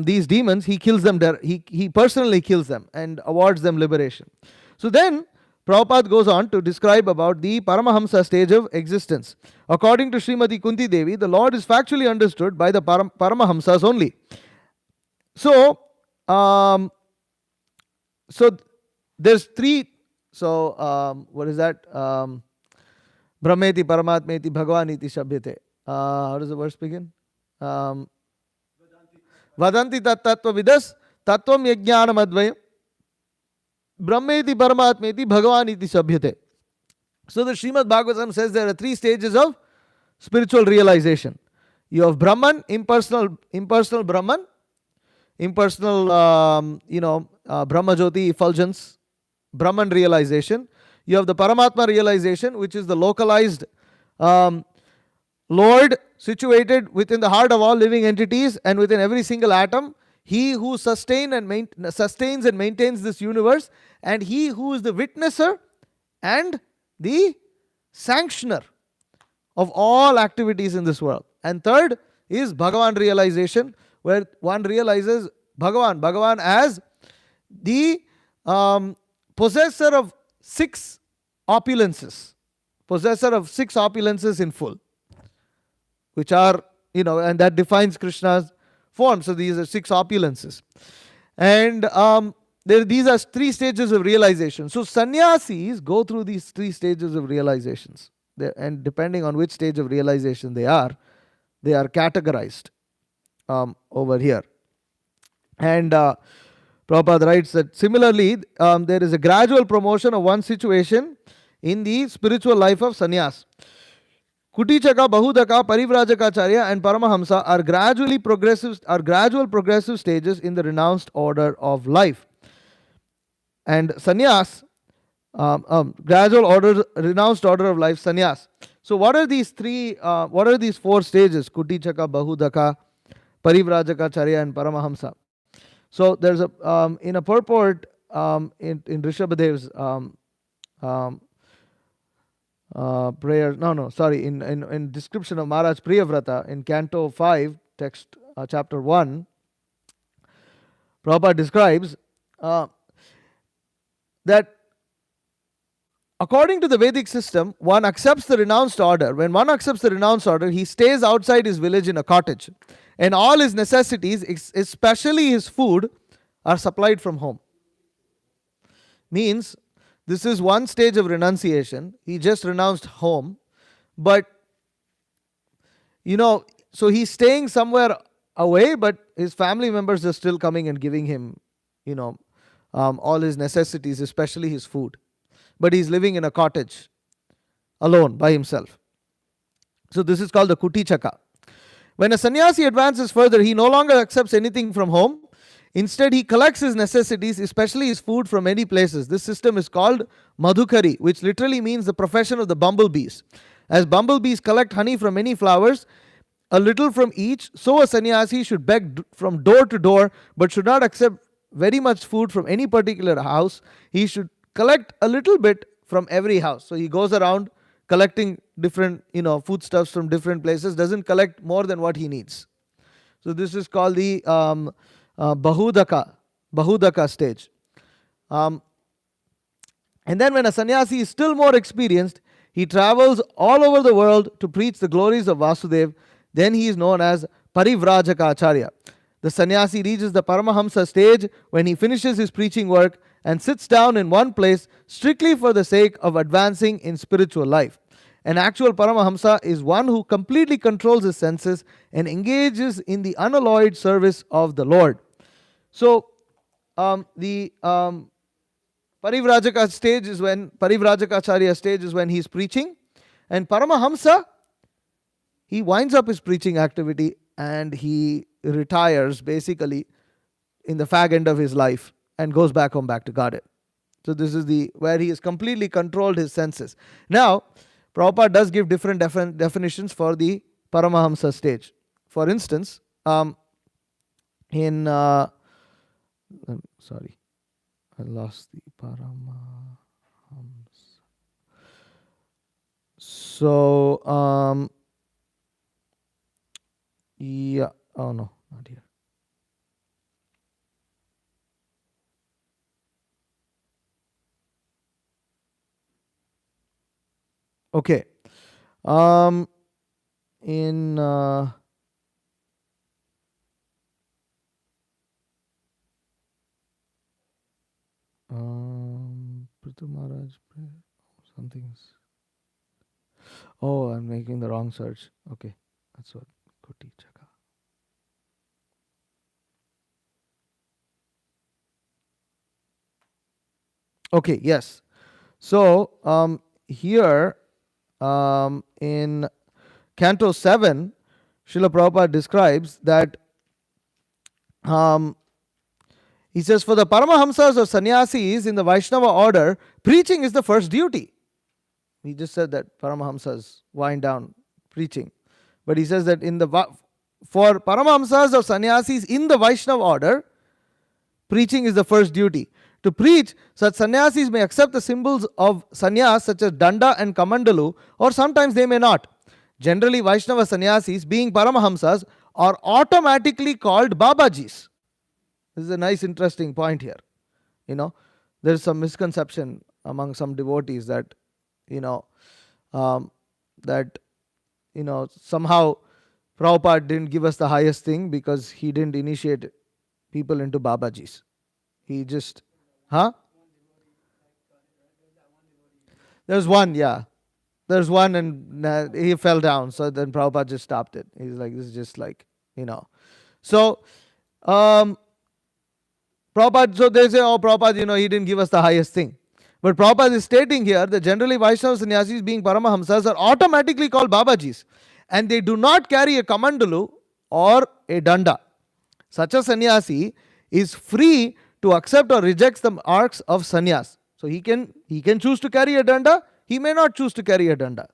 these demons, he kills them. He personally kills them and awards them liberation. So then, Prabhupada goes on to describe about the Paramahamsa stage of existence. According to Srimati Kunti Devi, the Lord is factually understood by the Paramahamsas only. So, there's three. So, what is that? Brahmeti Paramatmeti Bhagavaniti Shabhyate. How does the verse begin? Um, Vadanti tat tattva vidas tattvam yajnanam advayam Brahmeti Paramatmeti Bhagavaniti Shabhyate. So the Srimad Bhagavatam says there are three stages of spiritual realization. You have Brahman, impersonal Brahman, impersonal, Brahma Jyoti effulgence, Brahman realization. You have the Paramatma realization, which is the localized um, Lord situated within the heart of all living entities and within every single atom. He who sustains and maintains this universe, and he who is the witnesser and the sanctioner of all activities in this world. And third is Bhagavan realization, where one realizes Bhagavan as the possessor of six opulences, in full, which are, and that defines Krishna's form. So these are six opulences. And these are three stages of realization. So sannyasis go through these three stages of realizations. And depending on which stage of realization they are categorized over here. And Prabhupada writes that similarly, there is a gradual promotion of one situation in the spiritual life of sannyas. Kutichaka, Bahudaka, Parivrajaka and Paramahamsa are gradual progressive stages in the renounced order of life. And sannyas, renounced order of life, sannyas. So what are these four stages? Kutichaka, Bahudaka, Parivrajaka, and Paramahamsa. So there's in a purport in Rishabhadev's prayer, in description of Maharaj Priyavrata in Canto 5, text chapter 1, Prabhupada describes that according to the Vedic system, one accepts the renounced order. When one accepts the renounced order, he stays outside his village in a cottage, and all his necessities, especially his food, are supplied from home. Means this is one stage of renunciation. He just renounced home, but so he's staying somewhere away, but his family members are still coming and giving him, all his necessities, especially his food. But he's living in a cottage alone by himself. So this is called the Kutichaka. When a sannyasi advances further, he no longer accepts anything from home. Instead, he collects his necessities, especially his food, from many places. This system is called Madhukari, which literally means the profession of the bumblebees. As bumblebees collect honey from many flowers, a little from each, so a sannyasi should beg from door to door, but should not accept very much food from any particular house. He should collect a little bit from every house. So he goes around collecting different, foodstuffs from different places, doesn't collect more than what he needs. So this is called the Bahudaka stage. And then when a sannyasi is still more experienced, he travels all over the world to preach the glories of Vasudev. Then he is known as Parivrajaka Acharya. The sannyasi reaches the Paramahamsa stage when he finishes his preaching work and sits down in one place strictly for the sake of advancing in spiritual life. An actual Paramahamsa is one who completely controls his senses and engages in the unalloyed service of the Lord. So the Parivrajaka stage is when Parivrajaka stage is when he's preaching, and Paramahamsa, he winds up his preaching activity and he retires basically in the fag end of his life and goes back home, back to Godhead. So this is where he has completely controlled his senses. Now, Prabhupada does give different definitions for the Paramahamsa stage. For instance, in sorry, I lost the Paramahamsa. So yeah, oh no, not here. Okay. In Prithu Maharaj, something. Oh, I'm making the wrong search. Okay, that's what. Kuti Chaka. Okay, yes. So here in Canto 7, Srila Prabhupada describes that um, he says, for the Paramahamsas or sannyasis in the Vaishnava order, preaching is the first duty. He just said that Paramahamsas wind down preaching. But he says that for Paramahamsas or sannyasis in the Vaishnava order, preaching is the first duty. To preach, such sannyasis may accept the symbols of sannyas such as danda and kamandalu, or sometimes they may not. Generally, Vaishnava sannyasis, being Paramahamsas, are automatically called Babajis. This is a nice, interesting point here. There is some misconception among some devotees that, somehow Prabhupada didn't give us the highest thing because he didn't initiate people into Babajis. He just, There's one, yeah. There's one, and he fell down. So then Prabhupada just stopped it. He's like, this is just like, So, Prabhupada, so they say, oh, Prabhupada, he didn't give us the highest thing. But Prabhupada is stating here that generally Vaishnava sannyasis, being Paramahamsas, are automatically called Babajis. And they do not carry a kamandalu or a danda. Such a sannyasi is free to accept or reject the arcs of sannyas. So he can choose to carry a danda, he may not choose to carry a danda.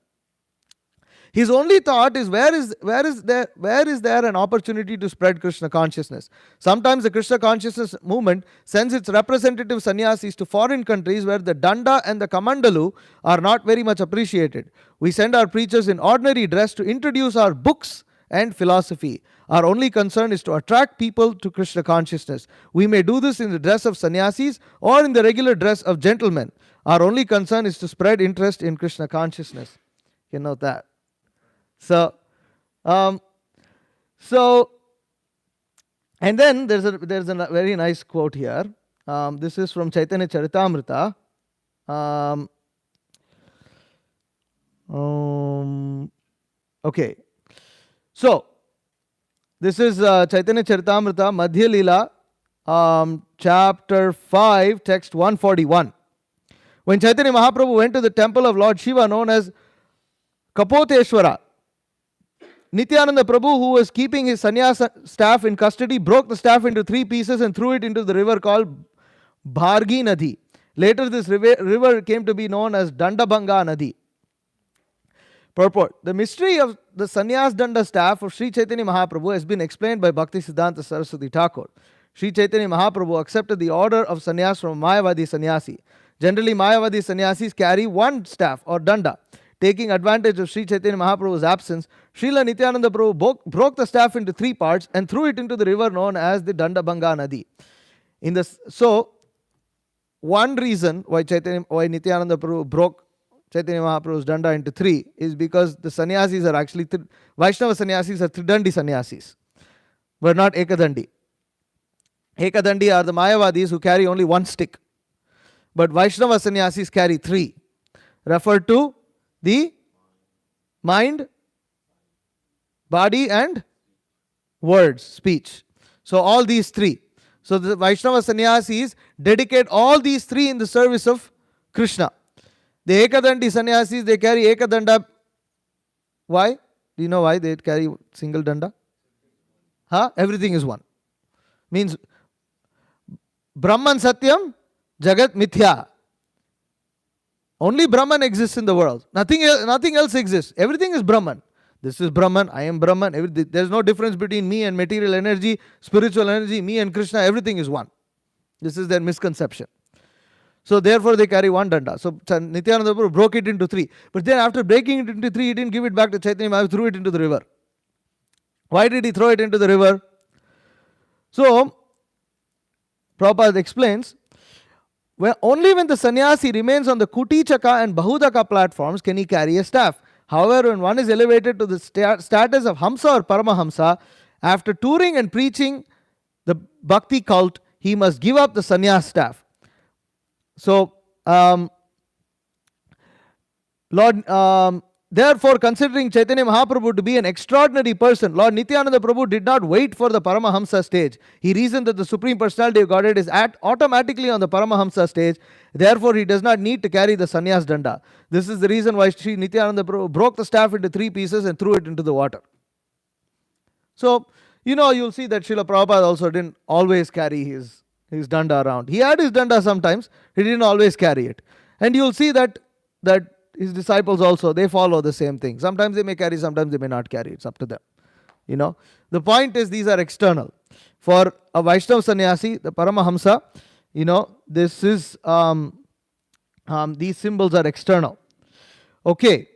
His only thought is where is there an opportunity to spread Krishna consciousness. Sometimes the Krishna consciousness movement sends its representative sannyasis to foreign countries where the danda and the kamandalu are not very much appreciated. We send our preachers in ordinary dress to introduce our books and philosophy. Our only concern is to attract people to Krishna consciousness. We may do this in the dress of sannyasis or in the regular dress of gentlemen. Our only concern is to spread interest in Krishna consciousness. You know that. So, and then there's a very nice quote here. This is from Chaitanya Charitamrita. Okay. So, this is Chaitanya Charitamrita, Madhya Lila, chapter 5, text 141. When Chaitanya Mahaprabhu went to the temple of Lord Shiva known as Kapoteshwara, Nityananda Prabhu, who was keeping his sannyas staff in custody, broke the staff into 3 pieces and threw it into the river called Bhargi Nadi. Later, this river came to be known as Dandabhanga Nadi. Purport. The mystery of the sannyas danda staff of Sri Chaitanya Mahaprabhu has been explained by Bhakti Siddhanta Saraswati Thakur. Sri Chaitanya Mahaprabhu accepted the order of sannyas from Mayavadi sannyasi. Generally, Mayavadi sannyasis carry one staff or danda. Taking advantage of Sri Chaitanya Mahaprabhu's absence, Srila Nityananda Prabhu broke the staff into 3 parts and threw it into the river known as the Dandabhanga Nadi. So, one reason why Nityananda Prabhu broke Chaitanya Mahaprabhu's danda into 3 is because the sannyasis are actually, Vaishnava sannyasis are Tridandi sannyasis, but not Ekadandi. Ekadandi are the Mayavadis who carry only 1 stick, but Vaishnava sannyasis carry 3, referred to the mind, body and words, speech. So all these 3. So the Vaishnava sannyasis dedicate all these 3 in the service of Krishna. The Ekadandi sannyasis, they carry Ekadanda. Why? Do you know why they carry single danda? Everything is one. Means Brahman Satyam, Jagat Mithya. Only Brahman exists in the world. Nothing else exists. Everything is Brahman. This is Brahman, I am Brahman. There's no difference between me and material energy, spiritual energy, me and Krishna. Everything is one. This is their misconception. So therefore they carry 1 danda. So Nityananda Prabhu broke it into 3. But then after breaking it into 3, he didn't give it back to Chaitanya Mahaprabhu, threw it into the river. Why did he throw it into the river? So Prabhupada explains, only when the sannyasi remains on the Kuti-Chaka and Bahudaka platforms can he carry a staff. However, when one is elevated to the status of Hamsa or Paramahamsa, after touring and preaching the Bhakti cult, he must give up the sannyas staff. So, therefore, considering Chaitanya Mahaprabhu to be an extraordinary person, Lord Nityananda Prabhu did not wait for the Paramahamsa stage. He reasoned that the Supreme Personality of Godhead is automatically on the Paramahamsa stage. Therefore, he does not need to carry the sannyas danda. This is the reason why Sri Nityananda Prabhu broke the staff into 3 pieces and threw it into the water. So, you'll see that Srila Prabhupada also didn't always carry his danda around. He had his danda sometimes, he didn't always carry it. And you'll see that his disciples also, they follow the same thing. Sometimes they may carry, sometimes they may not carry. It's up to them. The point is, these are external. For a Vaishnava sannyasi, the Paramahamsa, this is these symbols are external. Okay.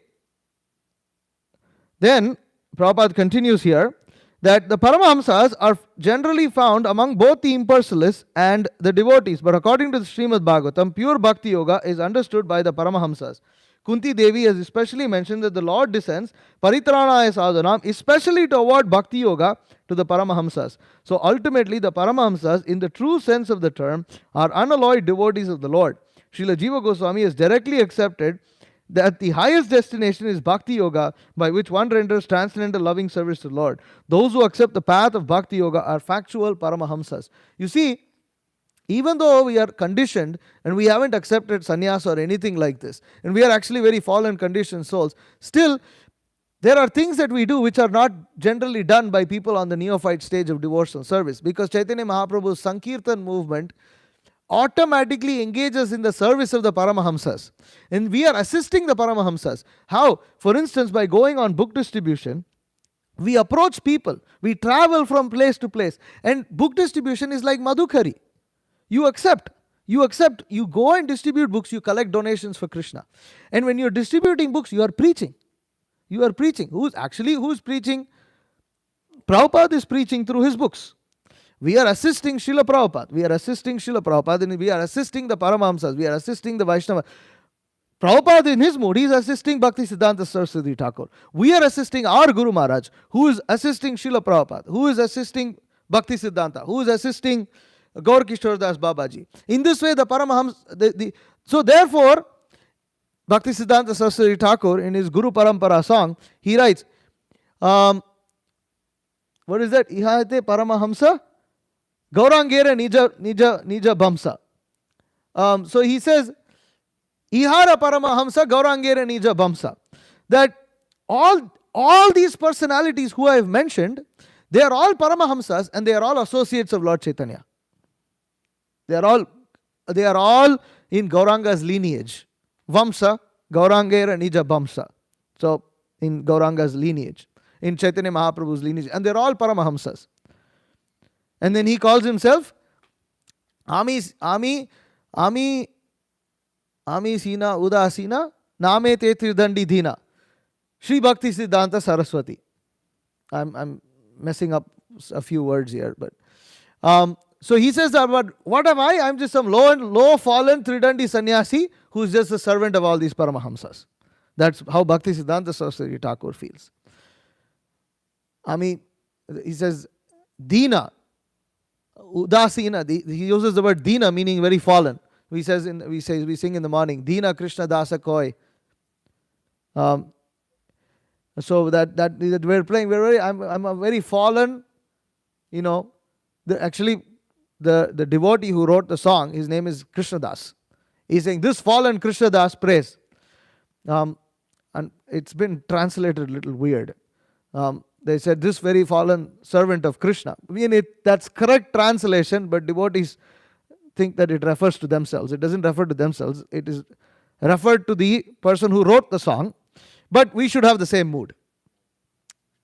Then Prabhupada continues here that the Paramahamsas are generally found among both the impersonalists and the devotees. But according to the Srimad Bhagavatam, pure Bhakti Yoga is understood by the Paramahamsas. Kunti Devi has especially mentioned that the Lord descends Paritranaya Sadhanam, especially to award Bhakti Yoga to the Paramahamsas. So ultimately, the Paramahamsas, in the true sense of the term, are unalloyed devotees of the Lord. Srila Jiva Goswami has directly accepted that the highest destination is Bhakti Yoga, by which one renders transcendental loving service to the Lord. Those who accept the path of Bhakti Yoga are factual Paramahamsas. You see, even though we are conditioned and we haven't accepted sannyas or anything like this, and we are actually very fallen conditioned souls, still there are things that we do which are not generally done by people on the neophyte stage of devotional service, because Chaitanya Mahaprabhu's Sankirtan movement automatically engages in the service of the Paramahamsas, and we are assisting the Paramahamsas. How? For instance, by going on book distribution, we approach people, we travel from place to place, and book distribution is like Madhukari. You accept, you go and distribute books, you collect donations for Krishna. And when you're distributing books, you are preaching. Who's preaching? Prabhupada is preaching through his books. We are assisting Srila Prabhupada, and we are assisting the Paramahamsas, we are assisting the Vaishnava. Prabhupada in his mood, he is assisting Bhakti Siddhanta Saraswati Thakur. We are assisting our Guru Maharaj, who is assisting Srila Prabhupada, who is assisting Bhakti Siddhanta, who is assisting Gaur Kishore Das Babaji. In this way, the Paramahamsa, so therefore, Bhakti Siddhanta Saraswati Thakur, in his Guru Parampara song, he writes, what is that? Ihate Paramahamsa Gaurangera Nija Bhamsa. So he says, Ihara Paramahamsa Gaurangera Nija Bhamsa. That all these personalities who I have mentioned, they are all Paramahamsas and they are all associates of Lord Chaitanya. They are all in Gauranga's lineage. Vamsa, Gaurangera Nija Bhamsa. So in Gauranga's lineage, in Chaitanya Mahaprabhu's lineage, and they're all Paramahamsas. And then he calls himself Ami Sina Udasina Name Te Tridandi Dina Shri Bhakti Siddhanta Saraswati. I'm messing up a few words here, but so he says that, but what am I? I'm just some low fallen Tridandi sannyasi who's just a servant of all these Paramahamsas. That's how Bhakti Siddhanta Saraswati Thakur feels. He says Dina, Udasina. He uses the word Dina, meaning very fallen. We sing in the morning, Dina Krishna Dasa Koi. So that we're playing. I'm a very fallen. The devotee who wrote the song, his name is Krishna Das. He's saying this fallen Krishna Das praise. And it's been translated a little weird. They said this very fallen servant of Krishna. That's correct translation, but devotees think that it refers to themselves. It doesn't refer to themselves. It is referred to the person who wrote the song, but we should have the same mood.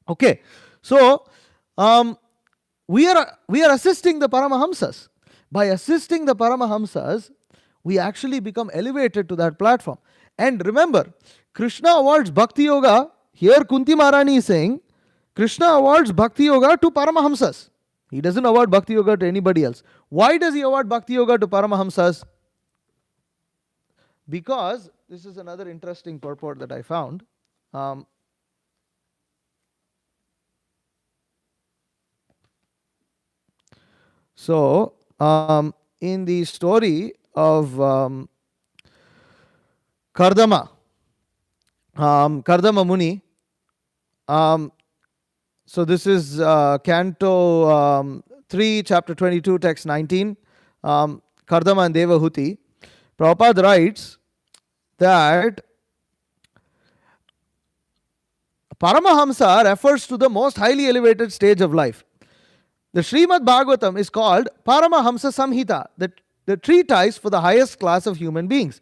Okay, so we are assisting the Paramahamsas. By assisting the Paramahamsas, we actually become elevated to that platform. And remember, Krishna awards Bhakti Yoga. Here Kunti Maharani is saying, Krishna awards Bhakti Yoga to Paramahamsas. He doesn't award Bhakti Yoga to anybody else. Why does he award Bhakti Yoga to Paramahamsas? Because, this is another interesting purport that I found. So, in the story of Kardama, Kardama Muni. So this is Canto 3, Chapter 22, Text 19. Kardama and Devahuti. Prabhupada writes that Paramahamsa refers to the most highly elevated stage of life. The Srimad Bhagavatam is called Paramahamsa Samhita, the treatise for the highest class of human beings.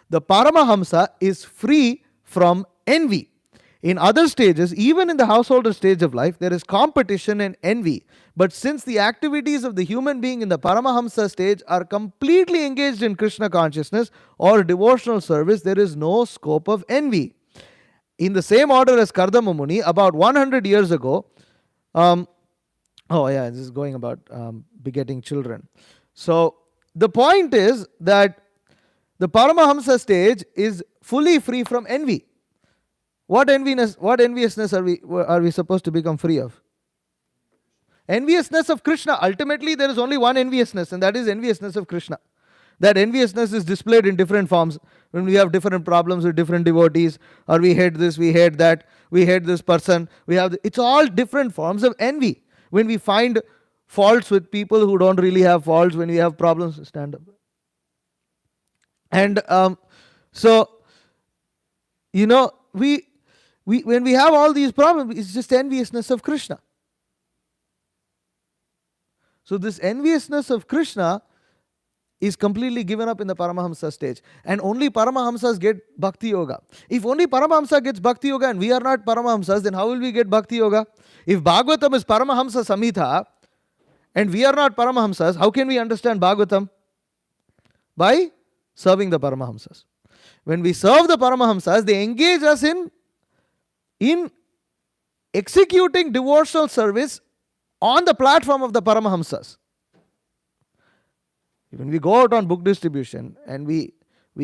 The Paramahamsa is free from envy. In other stages, even in the householder stage of life, there is competition and envy. But since the activities of the human being in the Paramahamsa stage are completely engaged in Krishna consciousness or devotional service, there is no scope of envy. In the same order as Kardama Muni, about 100 years ago, this is going about begetting children. So the point is that the Paramahamsa stage is fully free from envy. What enviousness are we supposed to become free of? Enviousness of Krishna. Ultimately, there is only one enviousness, and that is enviousness of Krishna. That enviousness is displayed in different forms. When we have different problems with different devotees, or we hate this, we hate that, we hate this person, it's all different forms of envy. When we find faults with people who don't really have faults, when we have problems, stand up. And when we have all these problems, it's just enviousness of Krishna. So this enviousness of Krishna is completely given up in the Paramahamsa stage. And only Paramahamsas get Bhakti Yoga. If only Paramahamsa gets Bhakti Yoga and we are not Paramahamsas, then how will we get Bhakti Yoga? If Bhagavatam is Paramahamsa Samhita and we are not Paramahamsas, how can we understand Bhagavatam? By serving the Paramahamsas. When we serve the Paramahamsas, they engage us in executing devotional service on the platform of the Paramahamsas. When we go out on book distribution and we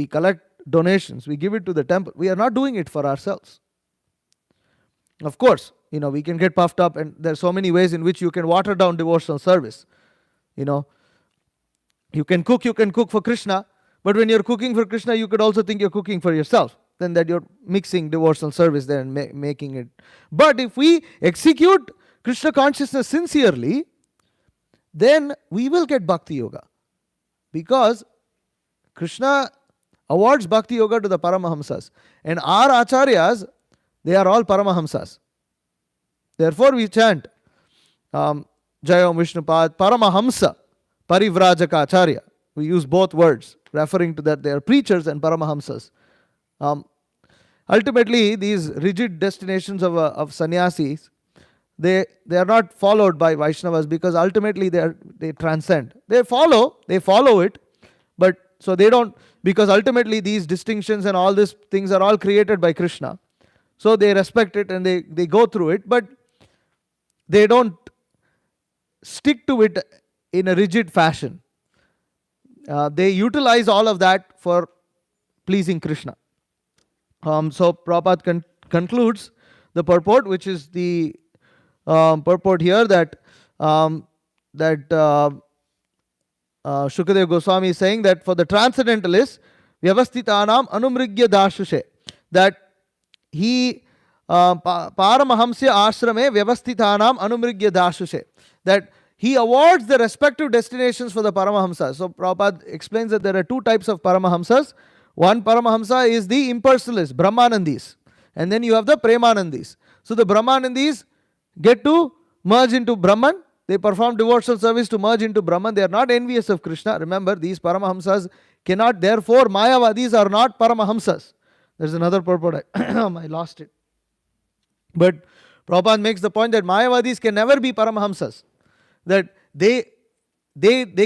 collect donations, we give it to the temple, we are not doing it for ourselves. Of course, we can get puffed up, and there are so many ways in which you can water down devotional service. You can cook for Krishna, but when you're cooking for Krishna, you could also think you're cooking for yourself. Then that you're mixing devotional service there and making it. But if we execute Krishna consciousness sincerely, then we will get Bhakti Yoga. Because Krishna awards Bhakti Yoga to the Paramahamsas. And our Acharyas, they are all Paramahamsas. Therefore we chant Jayam Vishnupad Paramahamsa Parivrajaka Acharya. We use both words, referring to that they are preachers and Paramahamsas. Ultimately, these rigid destinations of sannyasis, they are not followed by Vaishnavas, because ultimately they transcend. They follow it, but so they don't, because ultimately these distinctions and all these things are all created by Krishna. So they respect it and they go through it, but they don't stick to it in a rigid fashion. They utilize all of that for pleasing Krishna. So Prabhupada concludes the purport, which is the purport here that Shukadev Goswami is saying that for the transcendentalists, Vyavasthitanam Anumrigya Dashushe, that he Paramahamsya Ashrame Vyavasthitanam Anumrigya Dashushe, that he awards the respective destinations for the Paramahamsas. So Prabhupada explains that there are two types of Paramahamsas. One Paramahamsa is the impersonalist, Brahmanandis, and then you have the Premanandis. So the Brahmanandis get to merge into Brahman. They perform devotional service to merge into Brahman. They are not envious of Krishna. Remember, these Paramahamsas cannot, therefore Mayavadis are not Paramahamsas. There's another purport, I lost it. But Prabhupada makes the point that Mayavadis can never be Paramahamsas. That they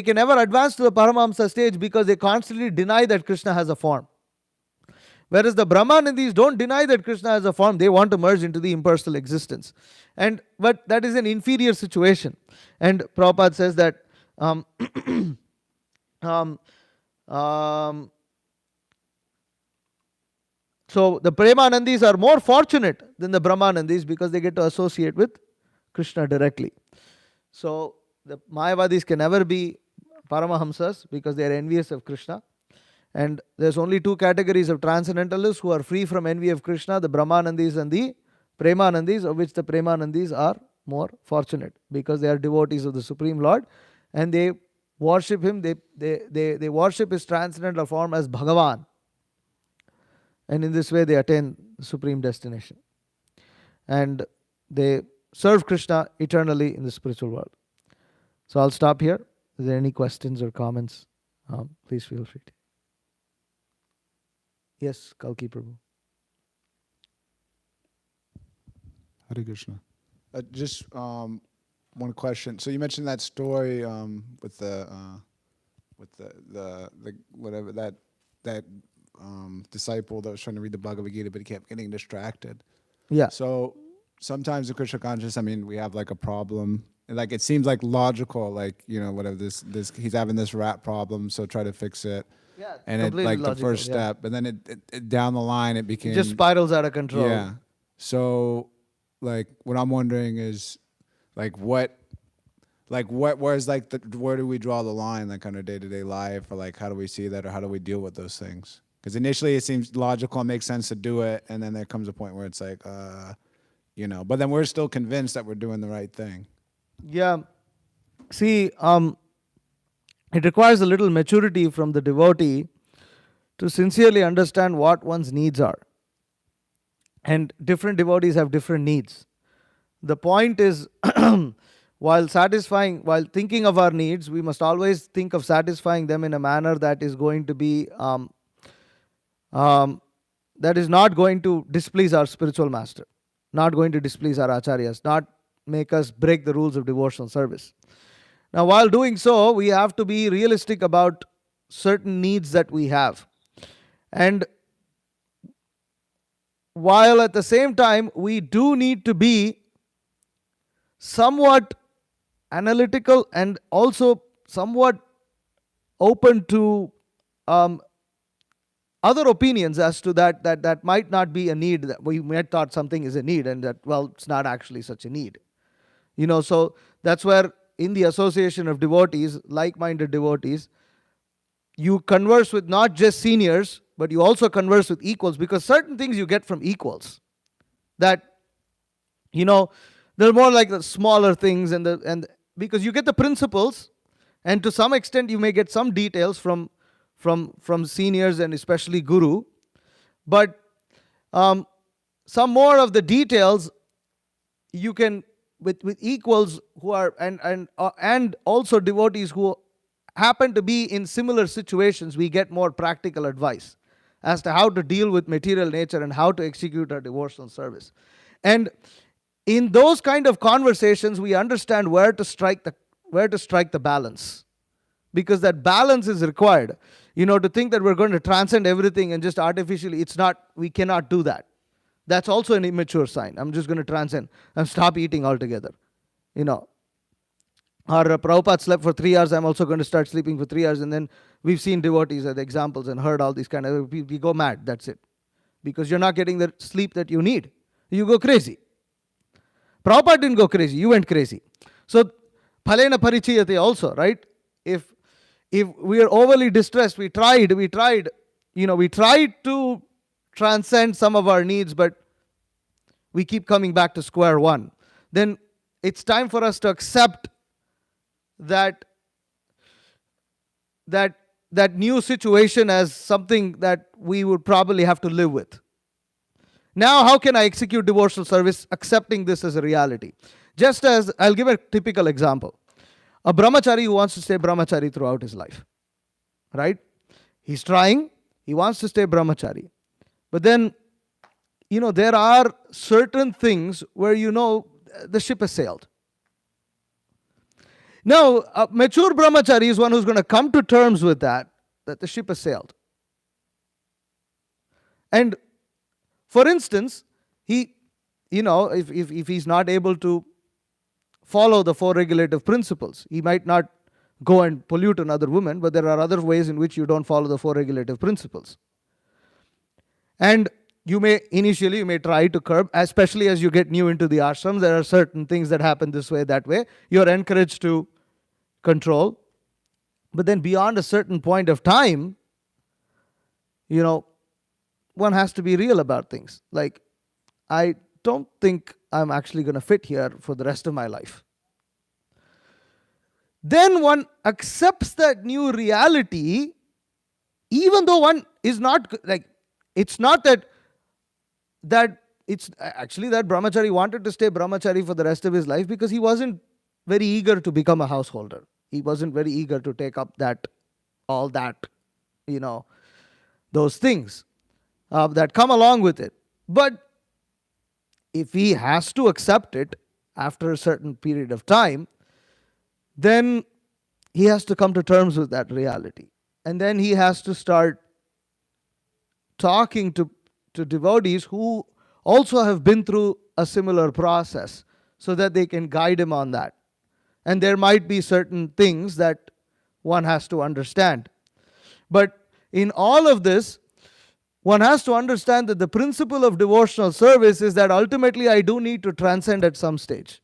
can never advance to the Paramahamsa stage because they constantly deny that Krishna has a form. Whereas the Brahmanandis don't deny that Krishna has a form, they want to merge into the impersonal existence. But that is an inferior situation. And Prabhupada says that so the Premanandis are more fortunate than the Brahmanandis because they get to associate with Krishna directly. So the Mayavadis can never be Paramahamsas because they are envious of Krishna. And there's only two categories of transcendentalists who are free from envy of Krishna, the Brahmanandis and the Premanandis, of which the Premanandis are more fortunate because they are devotees of the Supreme Lord and they worship him, they worship his transcendental form as Bhagavan. And in this way they attain the supreme destination. And they serve Krishna eternally in the spiritual world. So I'll stop here. Is there any questions or comments? Please feel free to. Yes, Kalki Prabhu. Hare Krishna. Just one question. So you mentioned that story with the whatever that disciple that was trying to read the Bhagavad Gita, but he kept getting distracted. Yeah. So sometimes in Krishna consciousness, I mean, we have like a problem. And like it seems like logical, like, you know, whatever this he's having this rat problem, so try to fix it. Yeah, and it like logical, the first step, but then it down the line it became it just spirals out of control. Yeah. So like what I'm wondering is where's like where do we draw the line, like on our day-to-day life, or like how do we see that, or how do we deal with those things? Because initially it seems logical and makes sense to do it, and then there comes a point where it's like you know, but then we're still convinced that we're doing the right thing. Yeah. See, it requires a little maturity from the devotee to sincerely understand what one's needs are. And different devotees have different needs. The point is, while thinking of our needs, we must always think of satisfying them in a manner that is going to be, that is not going to displease our spiritual master, not going to displease our acharyas, not make us break the rules of devotional service. Now, while doing so, we have to be realistic about certain needs that we have. And while at the same time, we do need to be somewhat analytical and also somewhat open to other opinions as to that might not be a need, that we might thought something is a need and that, well, it's not actually such a need. You know, so that's where in the association of devotees, like-minded devotees, you converse with not just seniors, but you also converse with equals, because certain things you get from equals. That, you know, they're more like the smaller things, and because you get the principles, and to some extent you may get some details from seniors and especially guru, but some more of the details you can with equals who are and also devotees who happen to be in similar situations. We get more practical advice as to how to deal with material nature and how to execute our devotional service. And in those kind of conversations, we understand where to strike the balance, because that balance is required. You know, to think that we're going to transcend everything and just artificially, we cannot do that. That's also an immature sign. I'm just going to transcend and stop eating altogether. You know, or Prabhupada slept for 3 hours, I'm also going to start sleeping for 3 hours. And then we've seen devotees as examples and heard all these kind of, we go mad, that's it. Because you're not getting the sleep that you need. You go crazy. Prabhupada didn't go crazy, you went crazy. So, phalena parichayate also, right? If we are overly distressed, we tried to transcend some of our needs, but we keep coming back to square one. Then it's time for us to accept that new situation as something that we would probably have to live with. Now, how can I execute devotional service accepting this as a reality? Just as, I'll give a typical example. A brahmachari who wants to stay brahmachari throughout his life, right? He's trying, he wants to stay brahmachari. But then, you know, there are certain things where, you know, the ship has sailed. Now, a mature brahmachari is one who's going to come to terms with that the ship has sailed. And for instance, he, you know, if he's not able to follow the 4 regulative principles, he might not go and pollute another woman, but there are other ways in which you don't follow the 4 regulative principles. And you may try to curb, especially as you get new into the ashrams. There are certain things that happen this way, that way. You're encouraged to control. But then beyond a certain point of time, you know, one has to be real about things. Like, I don't think I'm actually going to fit here for the rest of my life. Then one accepts that new reality, even though one is not like, it's not that it's actually that brahmachari wanted to stay brahmachari for the rest of his life, because he wasn't very eager to become a householder. He wasn't very eager to take up that, all that, you know, those things that come along with it. But if he has to accept it after a certain period of time, then he has to come to terms with that reality. And then he has to start talking to devotees who also have been through a similar process, so that they can guide him on that. And there might be certain things that one has to understand. But in all of this, one has to understand that the principle of devotional service is that ultimately I do need to transcend at some stage.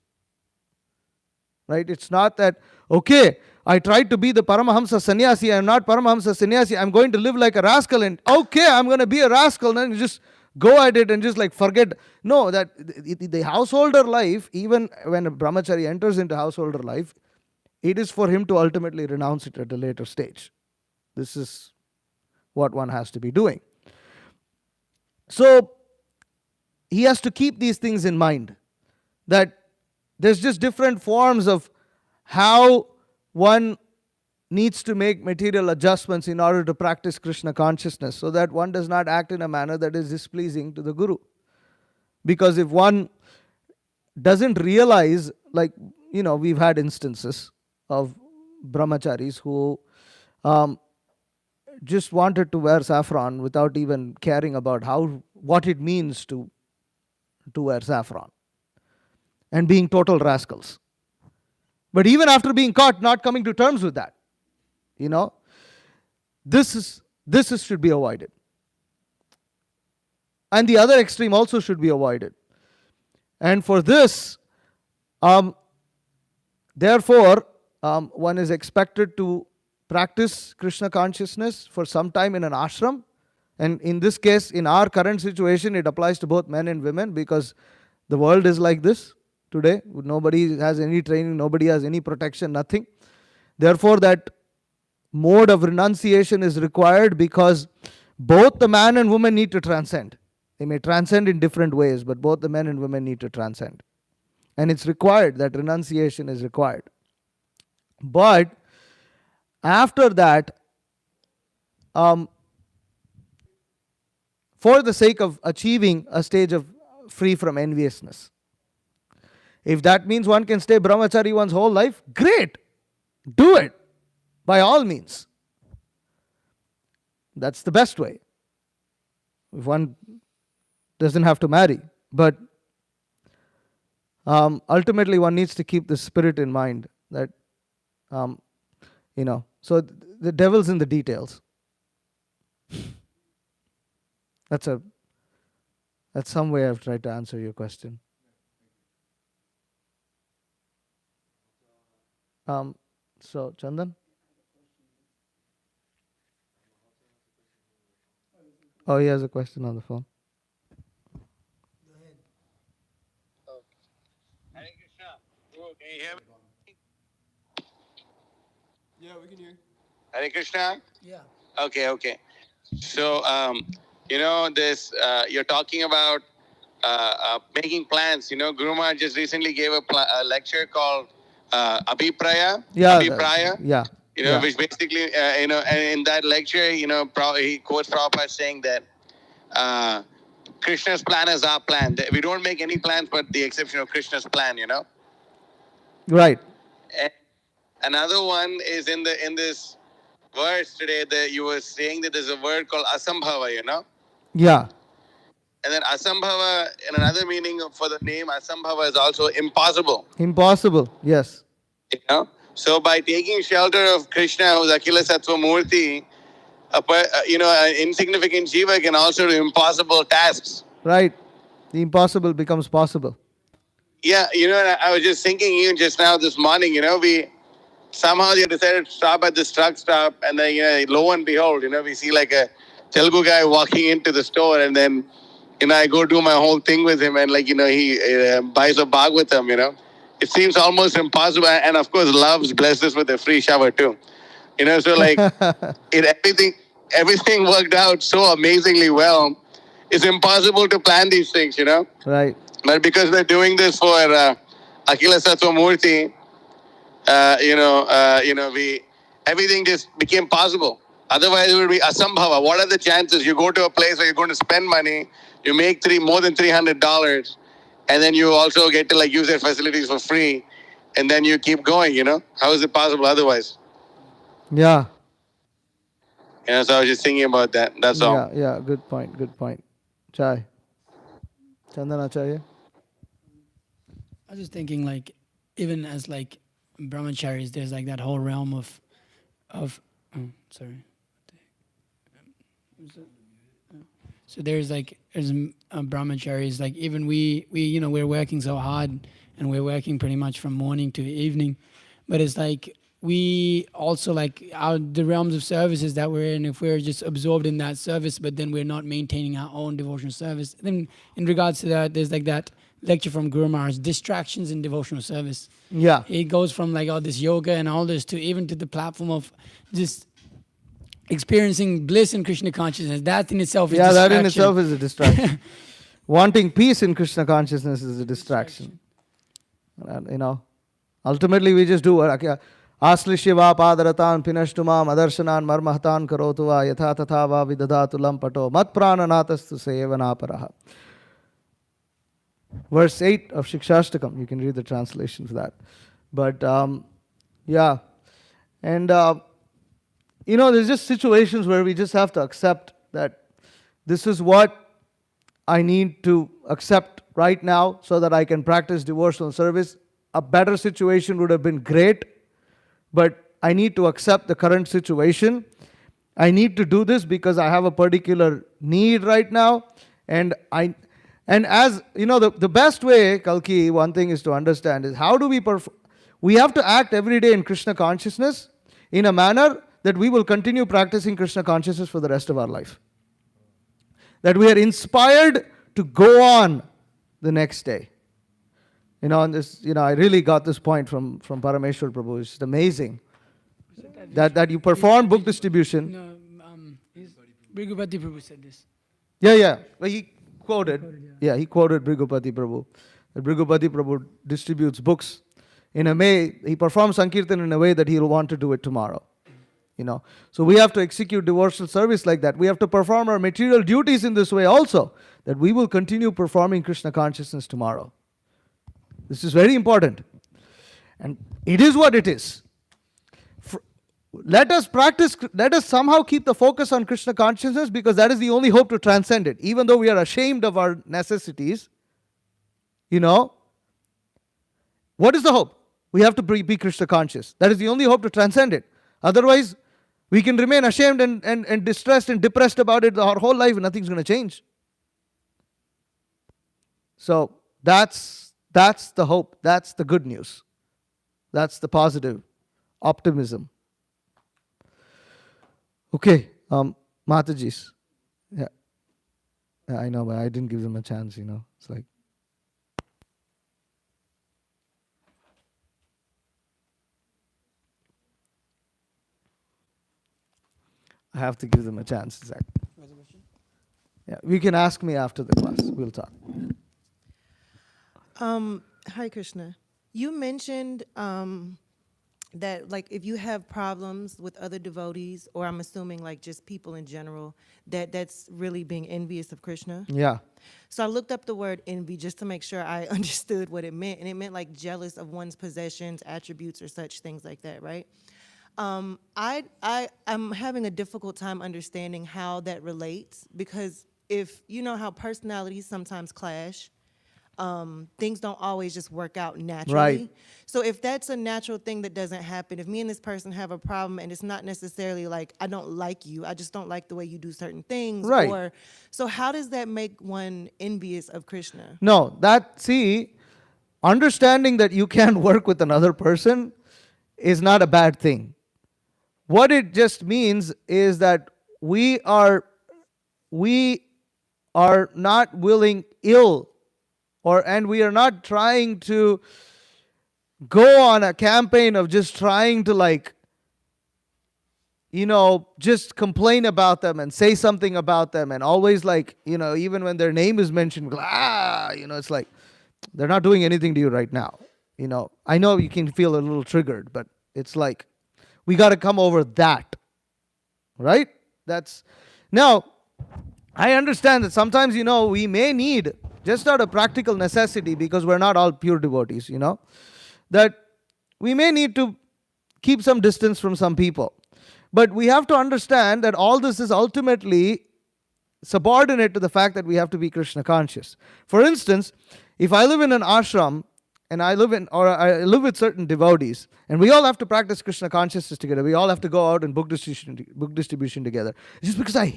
Right? It's not that, okay, I tried to be the Paramahamsa sannyasi, I'm not Paramahamsa sannyasi, I'm going to live like a rascal, and okay, I'm going to be a rascal, and just go at it and just like forget. No, that the householder life, even when a brahmachari enters into householder life, it is for him to ultimately renounce it at a later stage. This is what one has to be doing. So he has to keep these things in mind, that there's just different forms of how one needs to make material adjustments in order to practice Krishna consciousness, so that one does not act in a manner that is displeasing to the Guru. Because if one doesn't realize, like, you know, we've had instances of brahmacharis who just wanted to wear saffron without even caring about what it means to wear saffron, and being total rascals. But even after being caught, not coming to terms with that, you know, this should be avoided. And the other extreme also should be avoided. And for this, therefore, one is expected to practice Krishna consciousness for some time in an ashram. And in this case, in our current situation, it applies to both men and women, because the world is like this today. Nobody has any training, nobody has any protection, nothing. Therefore, that mode of renunciation is required, because both the man and woman need to transcend. They may transcend in different ways, but both the men and women need to transcend. And it's required, that renunciation is required. But after that, for the sake of achieving a stage of free from enviousness, if that means one can stay brahmachari one's whole life, great, do it, by all means. That's the best way, if one doesn't have to marry. But ultimately one needs to keep the spirit in mind, that you know, so the devil's in the details. That's some way I've tried to answer your question. So Chandan? Oh, he has a question on the phone. Hare Krishna. Bro, can you hear me? Yeah, we can hear. Hare Krishna. Yeah. Okay. So, this you're talking about making plans. You know, Guru Maharaj just recently gave a lecture called Abhipraya. Yeah, Abhipraya. yeah. You know, Yeah. which basically, and in that lecture, he quotes Prabhupada saying that Krishna's plan is our plan. We don't make any plans but the exception of Krishna's plan, you know. Right. And another one is in this verse today that you were saying that there's a word called asambhava, you know. Yeah. And then asambhava, and another meaning for the name asambhava is also impossible. Impossible. Yes. You know. So by taking shelter of Krishna, who's Akhila Sattva Murti, an insignificant jiva can also do impossible tasks. Right. The impossible becomes possible. Yeah, I was just thinking even just now this morning, we somehow they decided to stop at this truck stop, and then, lo and behold, we see like a Telugu guy walking into the store, and then I go do my whole thing with him, and he buys a Bhagavatam. It seems almost impossible, and of course, loves blessed us with a free shower too. So everything worked out so amazingly well. It's impossible to plan these things. Right. But because we're doing this for Akila Sattva Murti, we everything just became possible. Otherwise, it would be asambhava. What are the chances you go to a place where you're going to spend money, you make more than $300, and then you also get to use their facilities for free, and then you keep going. How is it possible otherwise? Yeah. So I was just thinking about that. That's all. Yeah. Good point. Chai. Chandana Chai. I was just thinking, even as brahmacharis, there's that whole realm of sorry. So there's brahmacharis, even we're working so hard, and we're working pretty much from morning to evening, but it's we also the realms of services that we're in, if we're just absorbed in that service, but then we're not maintaining our own devotional service. Then in regards to that, there's that lecture from Guru Maharaj, distractions in devotional service. Yeah. It goes from all this yoga and all this to even to the platform of just experiencing bliss in Krishna consciousness. That in itself is that in itself is a distraction. Wanting peace in Krishna consciousness is a distraction. Ultimately we just do what Aslishya padaratan pinashtumam adarshanan marmahatan karotu va yatha tatha va vidadatu lampato mat prananatastu sevanaparaha. Verse 8 of Shikshashtakam. You can read the translation for that. But yeah. And there's just situations where we just have to accept that this is what I need to accept right now so that I can practice devotional service. A better situation would have been great, but I need to accept the current situation. I need to do this because I have a particular need right now. And as the best way, Kalki, one thing is to understand is how do we have to act every day in Krishna consciousness in a manner that we will continue practicing Krishna consciousness for the rest of our life. That we are inspired to go on the next day. And this, I really got this point from Parameshwar Prabhu. It's amazing that you perform book distribution. No, Brigupati Prabhu said this. Yeah. Well, he quoted. Yeah, he quoted Brigupati Prabhu. That Brigupati Prabhu distributes books in a way, he performs Sankirtan in a way that he'll want to do it tomorrow. So we have to execute devotional service like that. We have to perform our material duties in this way also, that we will continue performing Krishna consciousness tomorrow. This is very important. And it is what it is. Let us somehow keep the focus on Krishna consciousness because that is the only hope to transcend it. Even though we are ashamed of our necessities, what is the hope? We have to be Krishna conscious. That is the only hope to transcend it. Otherwise, we can remain ashamed and distressed and depressed about it our whole life and nothing's going to change. So that's the hope. That's the good news. That's the positive optimism. Okay, Matajis. Yeah, I know, but I didn't give them a chance, It's like... I have to give them a chance, Zach. Yeah, you can ask me after the class. We'll talk. Hi, Krishna. You mentioned that if you have problems with other devotees, or I'm assuming just people in general, that's really being envious of Krishna. Yeah. So I looked up the word envy just to make sure I understood what it meant, and it meant jealous of one's possessions, attributes, or such things like that, right? I'm having a difficult time understanding how that relates, because if you know how personalities sometimes clash, things don't always just work out naturally. Right. So if that's a natural thing that doesn't happen, if me and this person have a problem and it's not necessarily I don't like you, I just don't like the way you do certain things. Right. So how does that make one envious of Krishna? No, understanding that you can work with another person is not a bad thing. What it just means is that we are we are not willing ill, and we are not trying to go on a campaign of just trying to just complain about them and say something about them, and always even when their name is mentioned, it's like they're not doing anything to you right now. I know you can feel a little triggered, but it's like we got to come over that, right? That's now. I understand that sometimes we may need, just out of practical necessity, because we're not all pure devotees, that we may need to keep some distance from some people. But we have to understand that all this is ultimately subordinate to the fact that we have to be Krishna conscious. For instance, if I live in an ashram and I live with certain devotees, and we all have to practice Krishna consciousness together, we all have to go out and book distribution together. Just because I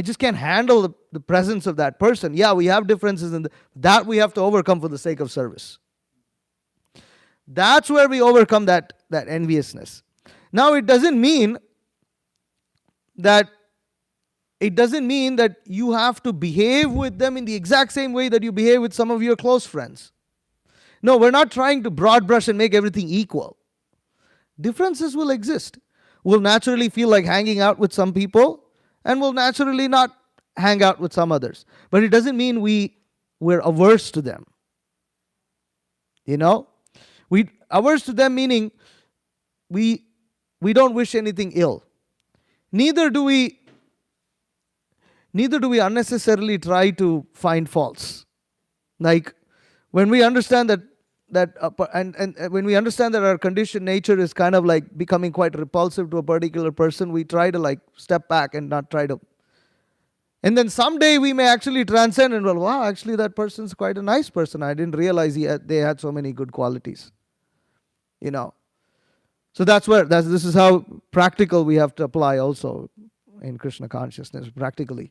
just can't handle the presence of that person. Yeah, we have differences in that we have to overcome for the sake of service. That's where we overcome that enviousness. Now, it doesn't mean that you have to behave with them in the exact same way that you behave with some of your close friends. No, we're not trying to broad brush and make everything equal. Differences will exist. We'll naturally feel like hanging out with some people, and we'll naturally not hang out with some others. But it doesn't mean we're averse to them. We averse to them meaning we don't wish anything ill. Neither do we unnecessarily try to find faults. Like when we understand that when we understand that our conditioned nature is kind of like becoming quite repulsive to a particular person, we try to step back and not try to. And then someday we may actually transcend and wow, actually that person's quite a nice person. I didn't realize they had so many good qualities. So this is how practical we have to apply also in Krishna consciousness, practically.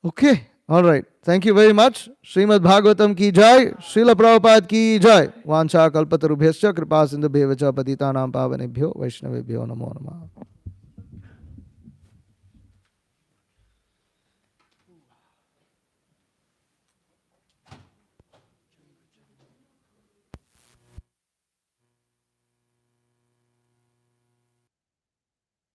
Okay, all right. Thank you very much. Srimad Bhagavatam ki jai, Srila Prabhupada ki jai. Vancha kalpatarubhyascha kripa sindhubhyevacha patitanam pavanebhyo Vaishnavebhyo namo namah.